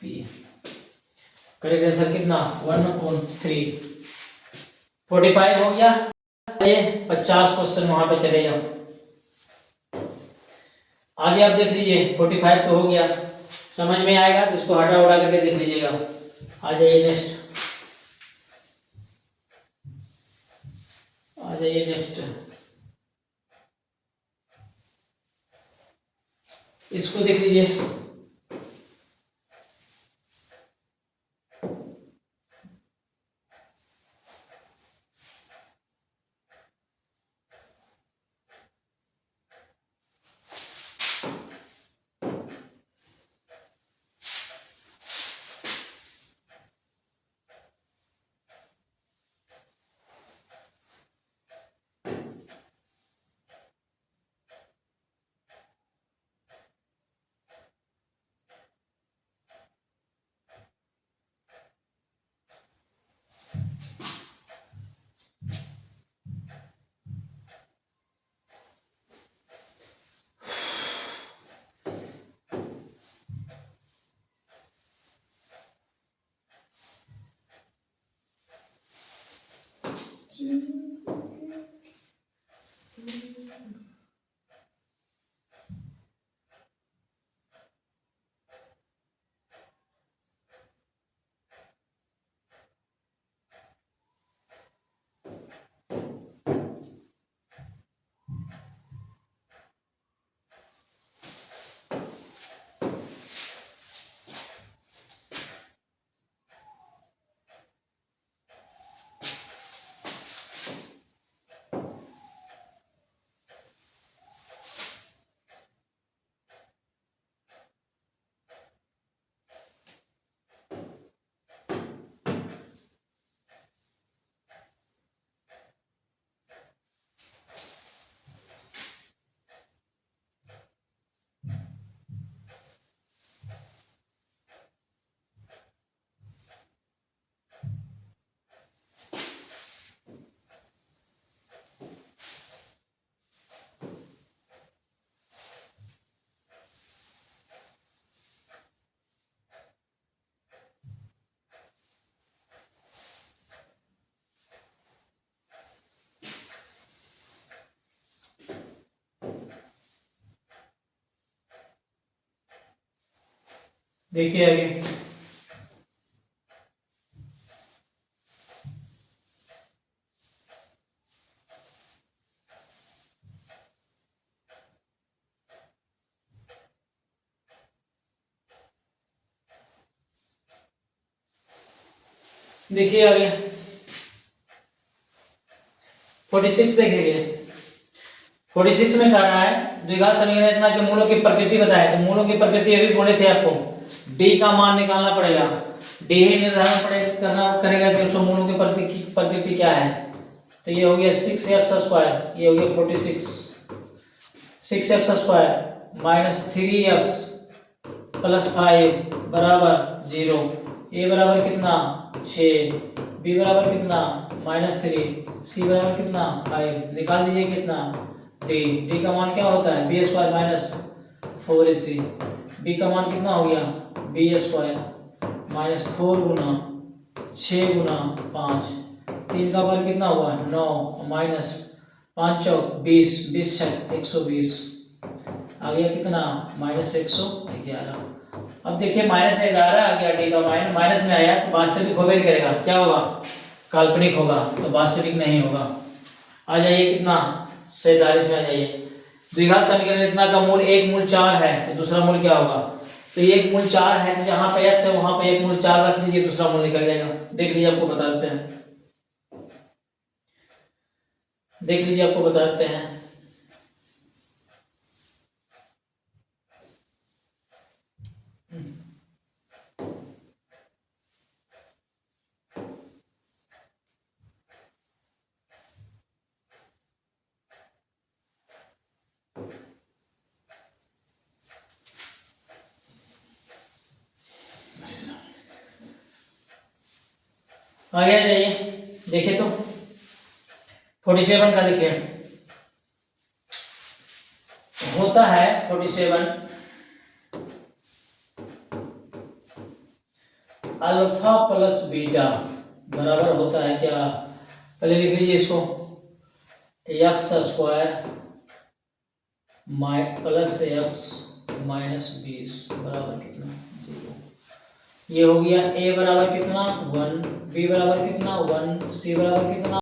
S1: p। करेक्ट आंसर कितना 1/3, 45 हो गया। ये 50 क्वेश्चन वहां पे चले जाओ, आगे आप देख लीजिए। 45 तो हो गया, समझ में आएगा तो इसको हटा उड़ा करके देख लीजिएगा। आ जाइए नेक्स्ट, आ जाइए नेक्स्ट, इसको देख लीजिए। देखिए आगे, देखिए आगे 46 देखिए। 46 में कह रहा है द्विघात समीकरण इतना कि मूलों की प्रकृति बताए, तो मूलों की प्रकृति अभी बोले थे आपको, डी का मान निकालना पड़ेगा, डी ही निर्धारण करना करेगा कि उसको मूलों की प्रकृति क्या है। तो ये हो गया 6x², ये हो गया 46, 6x² माइनस 3x +5 बराबर 0। ए बराबर कितना 6, बी बराबर कितना -3, सी बराबर कितना 5। निकाल दीजिए कितना डी। डी का मान क्या होता है B square minus 4ac। B का मान कितना हो गया बी स्क्वायर माइनस 4 गुना 6 गुना 5। 3 का वर्ग कितना हुआ 9 माइनस 5 चौक 20, 20 छक 120। आ गया कितना -111। अब देखिए -11 आ गया, डी का माइनस में आया तो वास्तविक होबे नहीं करेगा, क्या होगा काल्पनिक होगा, तो वास्तविक नहीं होगा। आ जाइए कितना 47 में आ जाइए। द्विघात समीकरण इतना का मूल 1 मूल 4 है तो दूसरा मूल क्या होगा, तो 1 मूल 4 है तो जहां पे x है वहां पे 1 मूल 4 रख दीजिए, दूसरा मूल निकल जाएगा। देख लीजिए आपको बता देते हैं, देख लीजिए आपको बता देते हैं। आगे आ जाइए, देखिए तो 47 का देखिए होता है 47 अल्फा प्लस बीटा बराबर होता है क्या, पहले लिख लीजिए इसको x square plus x minus 20 बराबर कितना 0। ये हो गया ए बराबर कितना 1, बी बराबर कितना 1, सी बराबर कितना